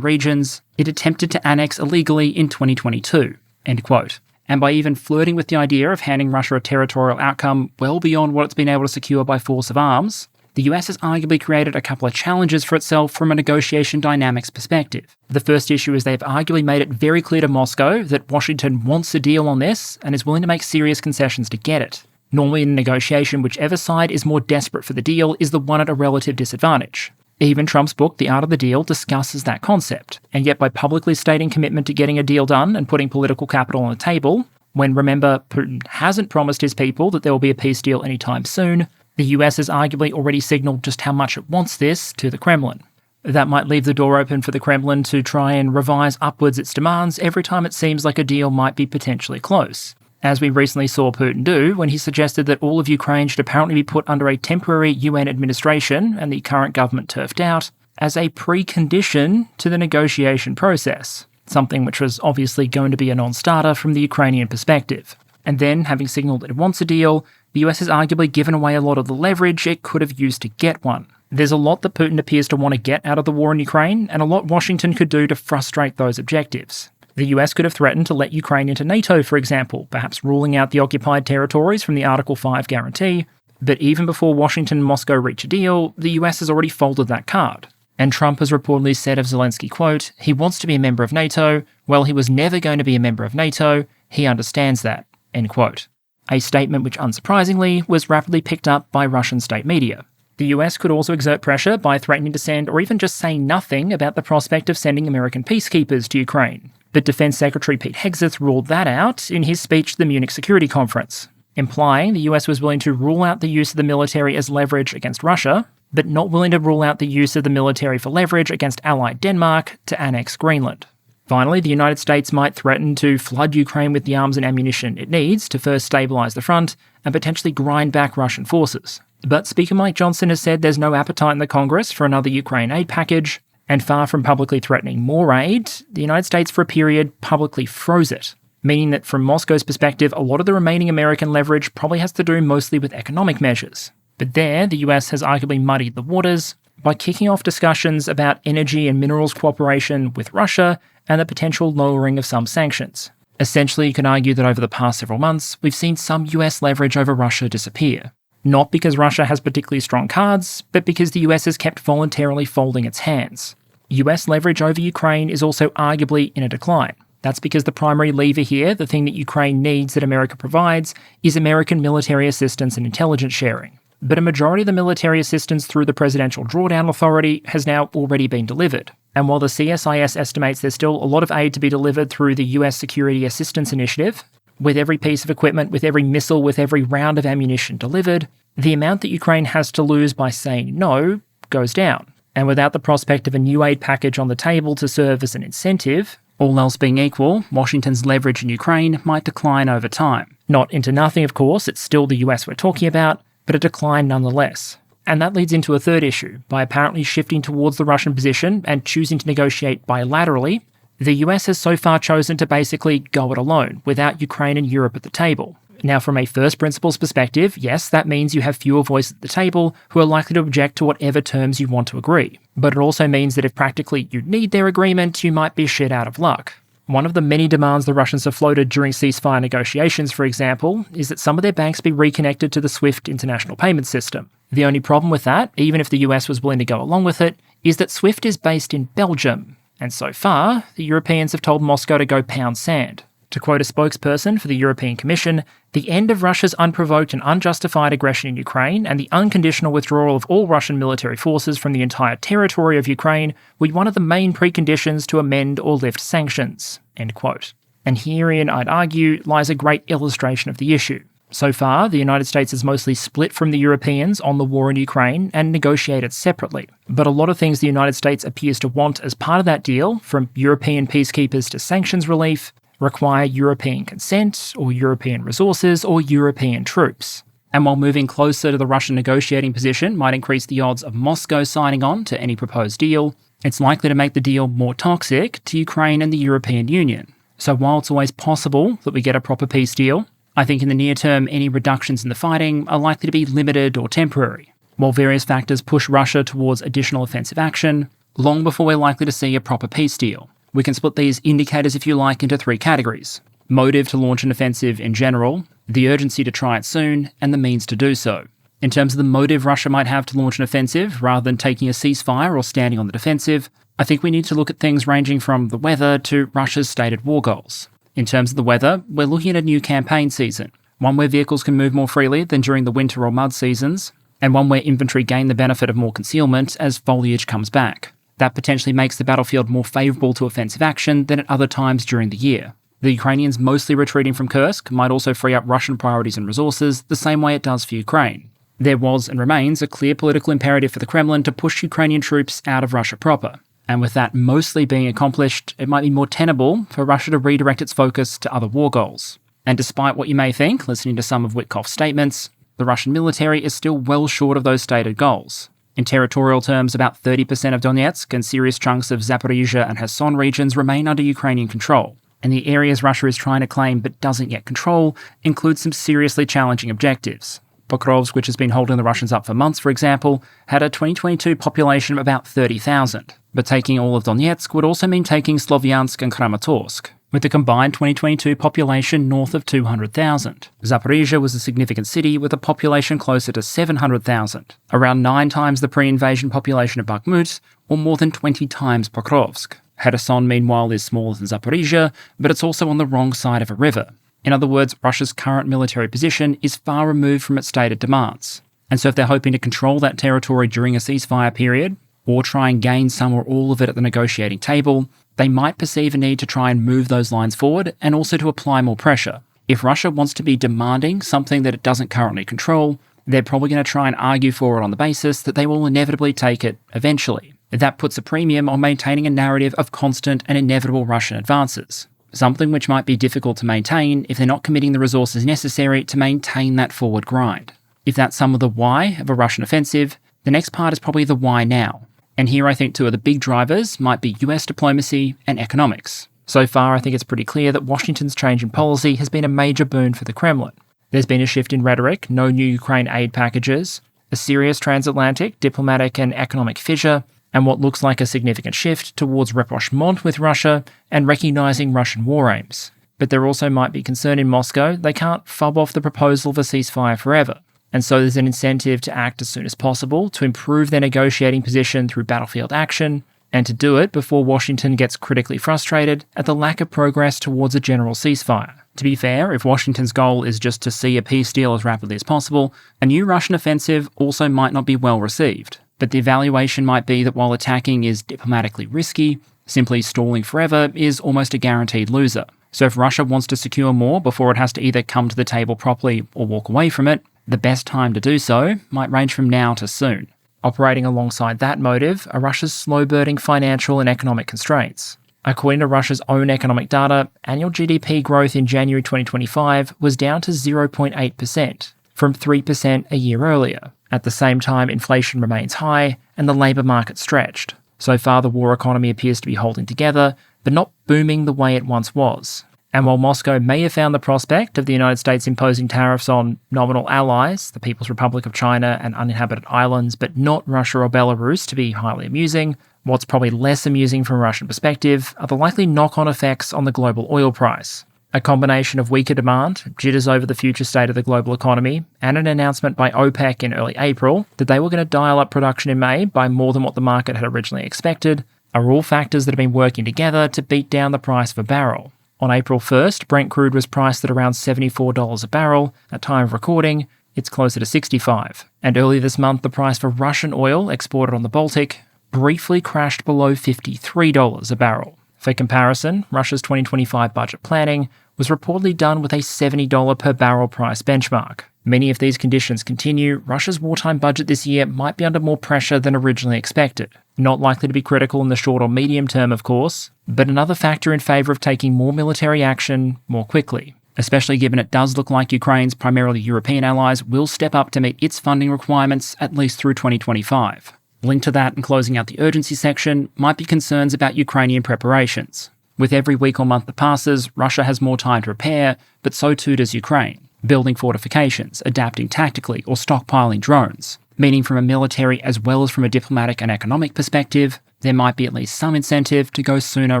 regions it attempted to annex illegally in 2022, end quote. And by even flirting with the idea of handing Russia a territorial outcome well beyond what it's been able to secure by force of arms, the US has arguably created a couple of challenges for itself from a negotiation dynamics perspective. The first issue is they've arguably made it very clear to Moscow that Washington wants a deal on this and is willing to make serious concessions to get it. Normally in a negotiation, whichever side is more desperate for the deal is the one at a relative disadvantage. Even Trump's book, The Art of the Deal, discusses that concept. And yet by publicly stating commitment to getting a deal done and putting political capital on the table, when, remember, Putin hasn't promised his people that there will be a peace deal anytime soon, the US has arguably already signalled just how much it wants this to the Kremlin. That might leave the door open for the Kremlin to try and revise upwards its demands every time it seems like a deal might be potentially close, as we recently saw Putin do when he suggested that all of Ukraine should apparently be put under a temporary UN administration and the current government turfed out as a precondition to the negotiation process, something which was obviously going to be a non-starter from the Ukrainian perspective. And then, having signalled that it wants a deal, the US has arguably given away a lot of the leverage it could have used to get one. There's a lot that Putin appears to want to get out of the war in Ukraine, and a lot Washington could do to frustrate those objectives. The US could have threatened to let Ukraine into NATO, for example, perhaps ruling out the occupied territories from the Article 5 guarantee, but even before Washington and Moscow reach a deal, the US has already folded that card. And Trump has reportedly said of Zelensky, quote, he wants to be a member of NATO, well, he was never going to be a member of NATO, he understands that, end quote. A statement which, unsurprisingly, was rapidly picked up by Russian state media. The US could also exert pressure by threatening to send or even just saying nothing about the prospect of sending American peacekeepers to Ukraine. But Defense Secretary Pete Hegseth ruled that out in his speech to the Munich Security Conference, implying the US was willing to rule out the use of the military as leverage against Russia, but not willing to rule out the use of the military for leverage against allied Denmark to annex Greenland. Finally, the United States might threaten to flood Ukraine with the arms and ammunition it needs to first stabilise the front and potentially grind back Russian forces. But Speaker Mike Johnson has said there's no appetite in the Congress for another Ukraine aid package, and far from publicly threatening more aid, the United States for a period publicly froze it, meaning that from Moscow's perspective, a lot of the remaining American leverage probably has to do mostly with economic measures. But there, the US has arguably muddied the waters by kicking off discussions about energy and minerals cooperation with Russia and the potential lowering of some sanctions. Essentially, you can argue that over the past several months, we've seen some US leverage over Russia disappear. Not because Russia has particularly strong cards, but because the US has kept voluntarily folding its hands. US leverage over Ukraine is also arguably in a decline. That's because the primary lever here, the thing that Ukraine needs that America provides, is American military assistance and intelligence sharing. But a majority of the military assistance through the Presidential Drawdown Authority has now already been delivered. And while the CSIS estimates there's still a lot of aid to be delivered through the US Security Assistance Initiative, with every piece of equipment, with every missile, with every round of ammunition delivered, the amount that Ukraine has to lose by saying no goes down. And without the prospect of a new aid package on the table to serve as an incentive, All else being equal, Washington's leverage in Ukraine might decline over time. Not into nothing, of course, it's still the US we're talking about, but a decline nonetheless. And that leads into a third issue. By apparently shifting towards the Russian position and choosing to negotiate bilaterally, the US has so far chosen to basically go it alone, without Ukraine and Europe at the table. Now, from a first principles perspective, yes, that means you have fewer voices at the table who are likely to object to whatever terms you want to agree. But it also means that if practically you need their agreement, you might be shit out of luck. One of the many demands the Russians have floated during ceasefire negotiations, for example, is that some of their banks be reconnected to the SWIFT international payment system. The only problem with that, even if the US was willing to go along with it, is that SWIFT is based in Belgium. And so far, the Europeans have told Moscow to go pound sand. To quote a spokesperson for the European Commission, the end of Russia's unprovoked and unjustified aggression in Ukraine and the unconditional withdrawal of all Russian military forces from the entire territory of Ukraine were one of the main preconditions to amend or lift sanctions. End quote. And herein, I'd argue, lies a great illustration of the issue. So far, the United States has mostly split from the Europeans on the war in Ukraine and negotiated separately. But a lot of things the United States appears to want as part of that deal, from European peacekeepers to sanctions relief, require European consent, or European resources, or European troops. And while moving closer to the Russian negotiating position might increase the odds of Moscow signing on to any proposed deal, it's likely to make the deal more toxic to Ukraine and the European Union. So while it's always possible that we get a proper peace deal, I think in the near term any reductions in the fighting are likely to be limited or temporary, while various factors push Russia towards additional offensive action, long before we're likely to see a proper peace deal. We can split these indicators, if you like, into three categories: motive to launch an offensive in general, the urgency to try it soon, and the means to do so. In terms of the motive Russia might have to launch an offensive, rather than taking a ceasefire or standing on the defensive, I think we need to look at things ranging from the weather to Russia's stated war goals. In terms of the weather, we're looking at a new campaign season, one where vehicles can move more freely than during the winter or mud seasons, and one where infantry gain the benefit of more concealment as foliage comes back. That potentially makes the battlefield more favourable to offensive action than at other times during the year. The Ukrainians mostly retreating from Kursk might also free up Russian priorities and resources the same way it does for Ukraine. There was and remains a clear political imperative for the Kremlin to push Ukrainian troops out of Russia proper. And with that mostly being accomplished, it might be more tenable for Russia to redirect its focus to other war goals. And despite what you may think, listening to some of Witkoff's statements, the Russian military is still well short of those stated goals. In territorial terms, about 30% of Donetsk and serious chunks of Zaporizhia and Kherson regions remain under Ukrainian control, and the areas Russia is trying to claim but doesn't yet control include some seriously challenging objectives. Pokrovsk, which has been holding the Russians up for months, for example, had a 2022 population of about 30,000, but taking all of Donetsk would also mean taking Slovyansk and Kramatorsk, with a combined 2022 population north of 200,000. Zaporizhia was a significant city with a population closer to 700,000, around 9 times the pre-invasion population of Bakhmut, or more than 20 times Pokrovsk. Kherson, meanwhile, is smaller than Zaporizhia, but it's also on the wrong side of a river. In other words, Russia's current military position is far removed from its stated demands. And so if they're hoping to control that territory during a ceasefire period, or try and gain some or all of it at the negotiating table, they might perceive a need to try and move those lines forward and also to apply more pressure. If Russia wants to be demanding something that it doesn't currently control, they're probably going to try and argue for it on the basis that they will inevitably take it eventually. That puts a premium on maintaining a narrative of constant and inevitable Russian advances, something which might be difficult to maintain if they're not committing the resources necessary to maintain that forward grind. If that's some of the why of a Russian offensive, the next part is probably the why now. And here I think two of the big drivers might be US diplomacy and economics. So far, I think it's pretty clear that Washington's change in policy has been a major boon for the Kremlin. There's been a shift in rhetoric, no new Ukraine aid packages, a serious transatlantic, diplomatic and economic fissure, and what looks like a significant shift towards rapprochement with Russia and recognising Russian war aims. But there also might be concern in Moscow they can't fob off the proposal of a ceasefire forever. And so there's an incentive to act as soon as possible to improve their negotiating position through battlefield action, and to do it before Washington gets critically frustrated at the lack of progress towards a general ceasefire. To be fair, if Washington's goal is just to see a peace deal as rapidly as possible, a new Russian offensive also might not be well received. But the evaluation might be that while attacking is diplomatically risky, simply stalling forever is almost a guaranteed loser. So if Russia wants to secure more before it has to either come to the table properly or walk away from it, the best time to do so might range from now to soon. Operating alongside that motive are Russia's slow-burning financial and economic constraints. According to Russia's own economic data, annual GDP growth in January 2025 was down to 0.8%, from 3% a year earlier. At the same time, inflation remains high and the labour market stretched. So far, the war economy appears to be holding together, but not booming the way it once was. And while Moscow may have found the prospect of the United States imposing tariffs on nominal allies, the People's Republic of China and uninhabited islands, but not Russia or Belarus, to be highly amusing, what's probably less amusing from a Russian perspective are the likely knock-on effects on the global oil price. A combination of weaker demand, jitters over the future state of the global economy, and an announcement by OPEC in early April that they were going to dial up production in May by more than what the market had originally expected, are all factors that have been working together to beat down the price of a barrel. On April 1st, Brent crude was priced at around $74 a barrel. At time of recording, it's closer to $65. And earlier this month, the price for Russian oil exported on the Baltic briefly crashed below $53 a barrel. For comparison, Russia's 2025 budget planning was reportedly done with a $70 per barrel price benchmark. Many of these conditions continue, Russia's wartime budget this year might be under more pressure than originally expected. Not likely to be critical in the short or medium term, of course, but another factor in favour of taking more military action more quickly, especially given it does look like Ukraine's primarily European allies will step up to meet its funding requirements at least through 2025. Linked to that and closing out the urgency section might be concerns about Ukrainian preparations. With every week or month that passes, Russia has more time to prepare, but so too does Ukraine. Building fortifications, adapting tactically, or stockpiling drones. Meaning from a military as well as from a diplomatic and economic perspective, there might be at least some incentive to go sooner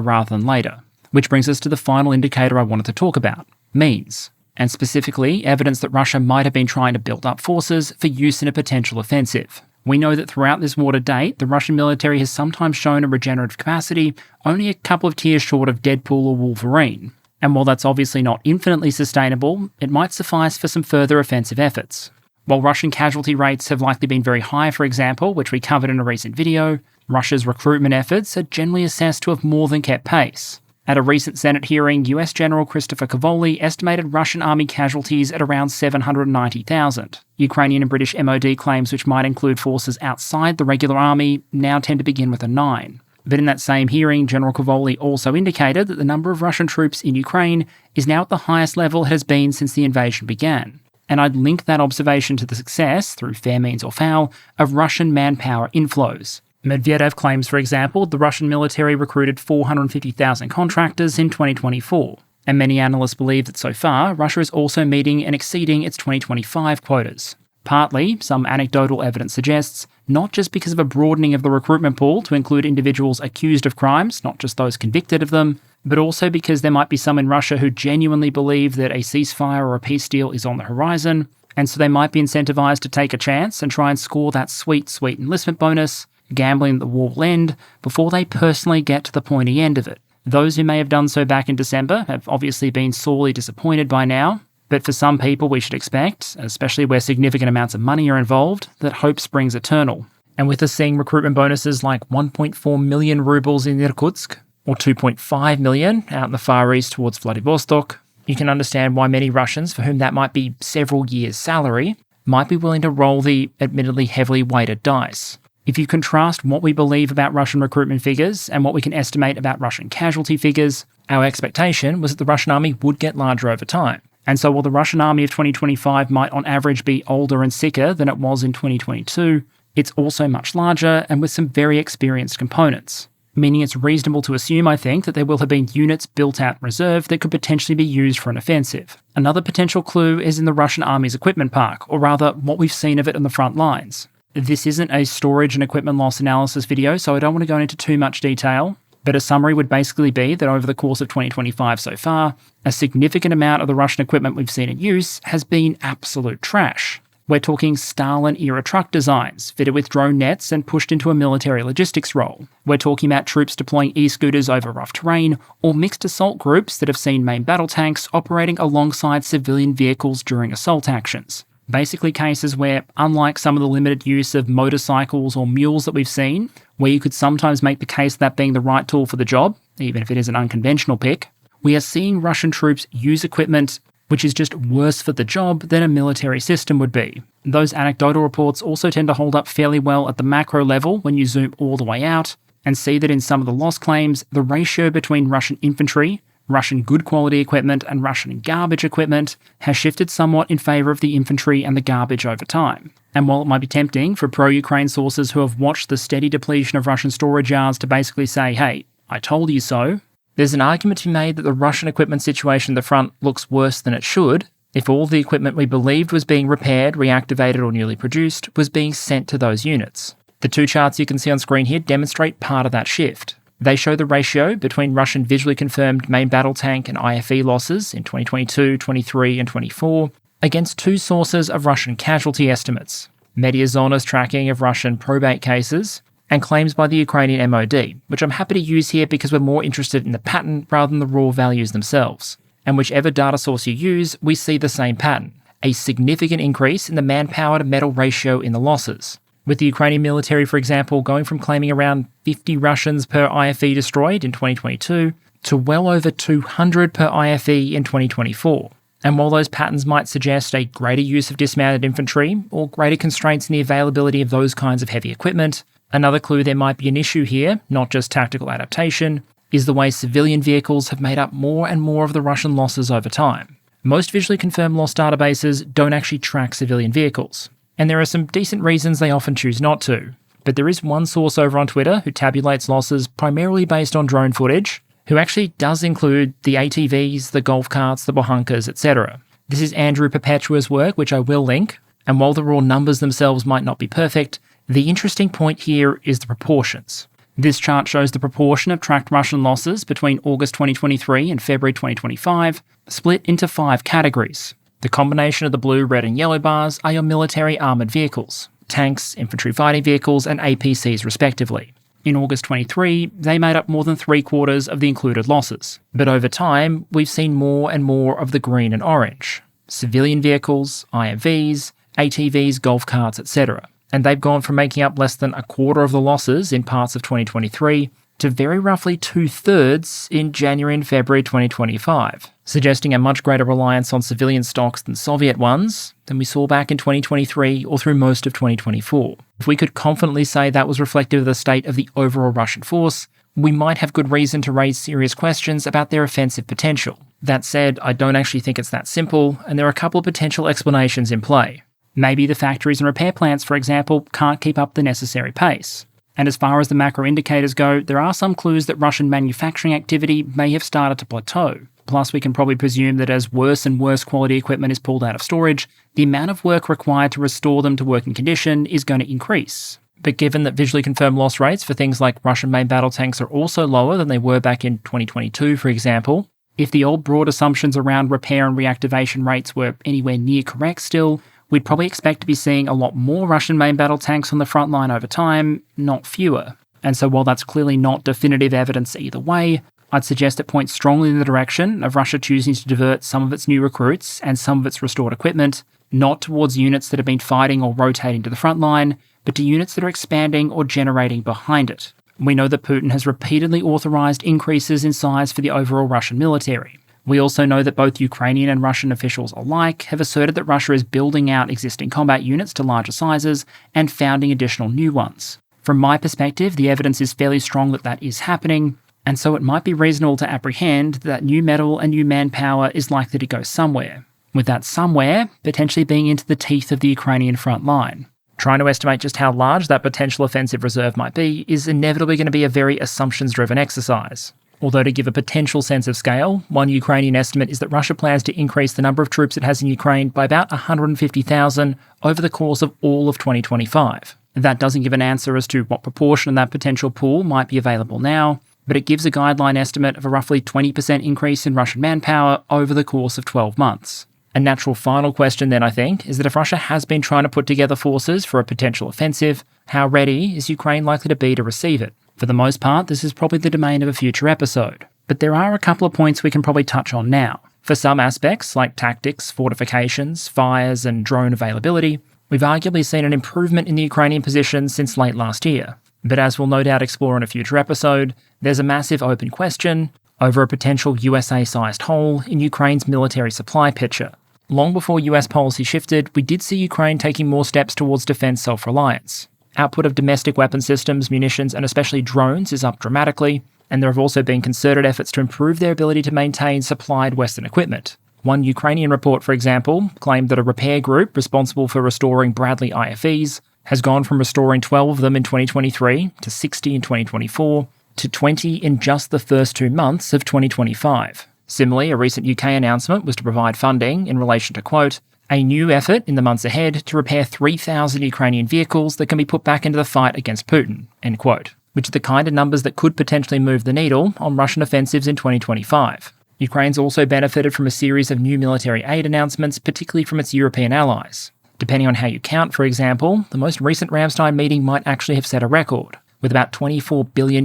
rather than later. Which brings us to the final indicator I wanted to talk about, means. And specifically, evidence that Russia might have been trying to build up forces for use in a potential offensive. We know that throughout this war to date, the Russian military has sometimes shown a regenerative capacity only a couple of tiers short of Deadpool or Wolverine. And while that's obviously not infinitely sustainable, it might suffice for some further offensive efforts. While Russian casualty rates have likely been very high, for example, which we covered in a recent video, Russia's recruitment efforts are generally assessed to have more than kept pace. At a recent Senate hearing, US General Christopher Cavoli estimated Russian army casualties at around 790,000. Ukrainian and British MOD claims, which might include forces outside the regular army, now tend to begin with a 9. But in that same hearing, General Cavoli also indicated that the number of Russian troops in Ukraine is now at the highest level it has been since the invasion began. And I'd link that observation to the success, through fair means or foul, of Russian manpower inflows. Medvedev claims, for example, the Russian military recruited 450,000 contractors in 2024. And many analysts believe that so far, Russia is also meeting and exceeding its 2025 quotas. Partly, some anecdotal evidence suggests, not just because of a broadening of the recruitment pool to include individuals accused of crimes, not just those convicted of them, but also because there might be some in Russia who genuinely believe that a ceasefire or a peace deal is on the horizon, and so they might be incentivized to take a chance and try and score that sweet enlistment bonus, gambling that the war will end, before they personally get to the pointy end of it. Those who may have done so back in December have obviously been sorely disappointed by now, but for some people we should expect, especially where significant amounts of money are involved, that hope springs eternal. And with us seeing recruitment bonuses like 1.4 million rubles in Irkutsk, or 2.5 million out in the Far East towards Vladivostok, you can understand why many Russians, for whom that might be several years' salary, might be willing to roll the admittedly heavily weighted dice. If you contrast what we believe about Russian recruitment figures and what we can estimate about Russian casualty figures, our expectation was that the Russian army would get larger over time. And so while the Russian army of 2025 might on average be older and sicker than it was in 2022, it's also much larger and with some very experienced components. Meaning it's reasonable to assume, I think, that there will have been units built out in reserve that could potentially be used for an offensive. Another potential clue is in the Russian army's equipment park, or rather, what we've seen of it on the front lines. This isn't a storage and equipment loss analysis video, so I don't want to go into too much detail, but a summary would basically be that over the course of 2025 so far, a significant amount of the Russian equipment we've seen in use has been absolute trash. We're talking Stalin-era truck designs, fitted with drone nets and pushed into a military logistics role. We're talking about troops deploying e-scooters over rough terrain, or mixed assault groups that have seen main battle tanks operating alongside civilian vehicles during assault actions. Basically cases where, unlike some of the limited use of motorcycles or mules that we've seen, where you could sometimes make the case of that being the right tool for the job, even if it is an unconventional pick, we are seeing Russian troops use equipment which is just worse for the job than a military system would be. Those anecdotal reports also tend to hold up fairly well at the macro level when you zoom all the way out, and see that in some of the loss claims, the ratio between Russian infantry, Russian good quality equipment, and Russian garbage equipment has shifted somewhat in favour of the infantry and the garbage over time. And while it might be tempting for pro-Ukraine sources who have watched the steady depletion of Russian storage yards to basically say, hey, I told you so, there's an argument to be made that the Russian equipment situation at the front looks worse than it should if all the equipment we believed was being repaired, reactivated, or newly produced was being sent to those units. The two charts you can see on screen here demonstrate part of that shift. They show the ratio between Russian visually confirmed main battle tank and IFE losses in 2022, 23, and 24 against two sources of Russian casualty estimates: Mediazona's tracking of Russian probate cases and claims by the Ukrainian MOD, which I'm happy to use here because we're more interested in the pattern rather than the raw values themselves. And whichever data source you use, we see the same pattern: a significant increase in the manpower to metal ratio in the losses, with the Ukrainian military, for example, going from claiming around 50 Russians per IFE destroyed in 2022 to well over 200 per IFE in 2024. And while those patterns might suggest a greater use of dismounted infantry or greater constraints in the availability of those kinds of heavy equipment, another clue there might be an issue here, not just tactical adaptation, is the way civilian vehicles have made up more and more of the Russian losses over time. Most visually confirmed loss databases don't actually track civilian vehicles, and there are some decent reasons they often choose not to. But there is one source over on Twitter who tabulates losses primarily based on drone footage, who actually does include the ATVs, the golf carts, the Bohunkas, etc. This is Andrew Perpetua's work, which I will link, and while the raw numbers themselves might not be perfect, the interesting point here is the proportions. This chart shows the proportion of tracked Russian losses between August 2023 and February 2025, split into 5 categories. The combination of the blue, red and yellow bars are your military armoured vehicles: tanks, infantry fighting vehicles and APCs respectively. In August 23, they made up more than 3/4 of the included losses. But over time, we've seen more and more of the green and orange: civilian vehicles, IMVs, ATVs, golf carts, etc. And they've gone from making up less than 1/4 of the losses in parts of 2023 to very roughly 2/3 in January and February 2025, suggesting a much greater reliance on civilian stocks than Soviet ones than we saw back in 2023 or through most of 2024. If we could confidently say that was reflective of the state of the overall Russian force, we might have good reason to raise serious questions about their offensive potential. That said, I don't actually think it's that simple, and there are a couple of potential explanations in play. Maybe the factories and repair plants, for example, can't keep up the necessary pace. And as far as the macro indicators go, there are some clues that Russian manufacturing activity may have started to plateau. Plus, we can probably presume that as worse and worse quality equipment is pulled out of storage, the amount of work required to restore them to working condition is going to increase. But given that visually confirmed loss rates for things like Russian main battle tanks are also lower than they were back in 2022, for example, if the old broad assumptions around repair and reactivation rates were anywhere near correct still, we'd probably expect to be seeing a lot more Russian main battle tanks on the front line over time, not fewer. And so while that's clearly not definitive evidence either way, I'd suggest it points strongly in the direction of Russia choosing to divert some of its new recruits and some of its restored equipment, not towards units that have been fighting or rotating to the front line, but to units that are expanding or generating behind it. We know that Putin has repeatedly authorised increases in size for the overall Russian military. We also know that both Ukrainian and Russian officials alike have asserted that Russia is building out existing combat units to larger sizes and founding additional new ones. From my perspective, the evidence is fairly strong that that is happening, and so it might be reasonable to apprehend that new metal and new manpower is likely to go somewhere, with that somewhere potentially being into the teeth of the Ukrainian front line. Trying to estimate just how large that potential offensive reserve might be is inevitably going to be a very assumptions-driven exercise. Although to give a potential sense of scale, one Ukrainian estimate is that Russia plans to increase the number of troops it has in Ukraine by about 150,000 over the course of all of 2025. That doesn't give an answer as to what proportion of that potential pool might be available now, but it gives a guideline estimate of a roughly 20% increase in Russian manpower over the course of 12 months. A natural final question then, I think, is that if Russia has been trying to put together forces for a potential offensive, how ready is Ukraine likely to be to receive it? For the most part, this is probably the domain of a future episode, but there are a couple of points we can probably touch on now. For some aspects, like tactics, fortifications, fires, and drone availability, we've arguably seen an improvement in the Ukrainian position since late last year. But as we'll no doubt explore in a future episode, there's a massive open question over a potential USA-sized hole in Ukraine's military supply picture. Long before US policy shifted, we did see Ukraine taking more steps towards defence self-reliance. Output of domestic weapon systems, munitions, and especially drones is up dramatically, and there have also been concerted efforts to improve their ability to maintain supplied Western equipment. One Ukrainian report, for example, claimed that a repair group responsible for restoring Bradley IFEs has gone from restoring 12 of them in 2023 to 60 in 2024 to 20 in just the first 2 months of 2025. Similarly, a recent UK announcement was to provide funding in relation to, quote, a new effort in the months ahead to repair 3,000 Ukrainian vehicles that can be put back into the fight against Putin, end quote, which are the kind of numbers that could potentially move the needle on Russian offensives in 2025. Ukraine's also benefited from a series of new military aid announcements, particularly from its European allies. Depending on how you count, for example, the most recent Ramstein meeting might actually have set a record, with about $24 billion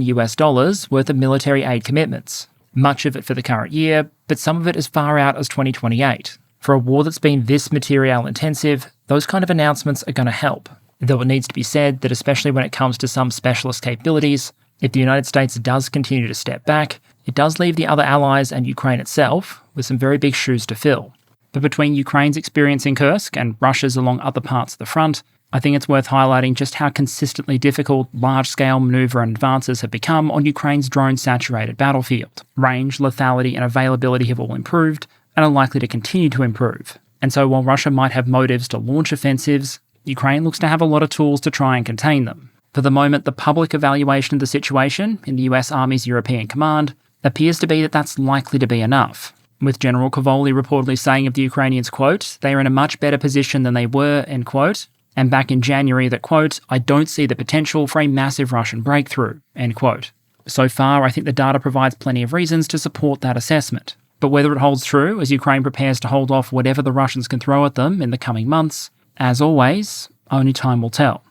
worth of military aid commitments. Much of it for the current year, but some of it as far out as 2028. For a war that's been this material intensive, those kind of announcements are going to help. Though it needs to be said that especially when it comes to some specialist capabilities, if the United States does continue to step back, it does leave the other allies and Ukraine itself with some very big shoes to fill. But between Ukraine's experience in Kursk and Russia's along other parts of the front, I think it's worth highlighting just how consistently difficult large-scale manoeuvre and advances have become on Ukraine's drone-saturated battlefield. Range, lethality, and availability have all improved, and are likely to continue to improve. And so while Russia might have motives to launch offensives, Ukraine looks to have a lot of tools to try and contain them. For the moment, the public evaluation of the situation in the US Army's European Command appears to be that that's likely to be enough, with General Kavoli reportedly saying of the Ukrainians, quote, they are in a much better position than they were, end quote, and back in January that, quote, I don't see the potential for a massive Russian breakthrough, end quote. So far, I think the data provides plenty of reasons to support that assessment. But whether it holds true as Ukraine prepares to hold off whatever the Russians can throw at them in the coming months, as always, only time will tell.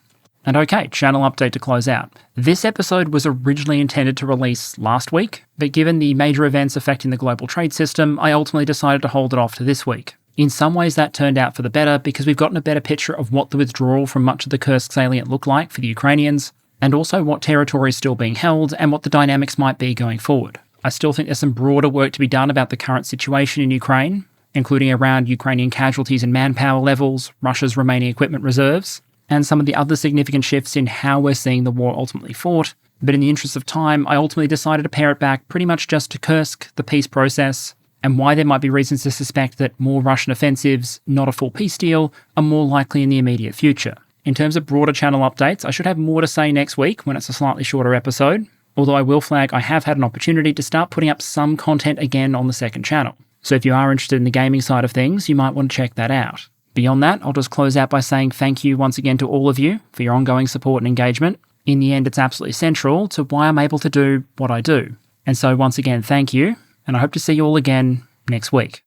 And okay, channel update to close out. This episode was originally intended to release last week, but given the major events affecting the global trade system, I ultimately decided to hold it off to this week. In some ways that turned out for the better because we've gotten a better picture of what the withdrawal from much of the Kursk salient looked like for the Ukrainians, and also what territory is still being held and what the dynamics might be going forward. I still think there's some broader work to be done about the current situation in Ukraine, including around Ukrainian casualties and manpower levels, Russia's remaining equipment reserves, and some of the other significant shifts in how we're seeing the war ultimately fought. But in the interest of time, I ultimately decided to pare it back pretty much just to Kursk, the peace process, and why there might be reasons to suspect that more Russian offensives, not a full peace deal, are more likely in the immediate future. In terms of broader channel updates, I should have more to say next week when it's a slightly shorter episode, although I will flag I have had an opportunity to start putting up some content again on the second channel. So if you are interested in the gaming side of things, you might want to check that out. Beyond that, I'll just close out by saying thank you once again to all of you for your ongoing support and engagement. In the end, it's absolutely central to why I'm able to do what I do. And so once again, thank you, and I hope to see you all again next week.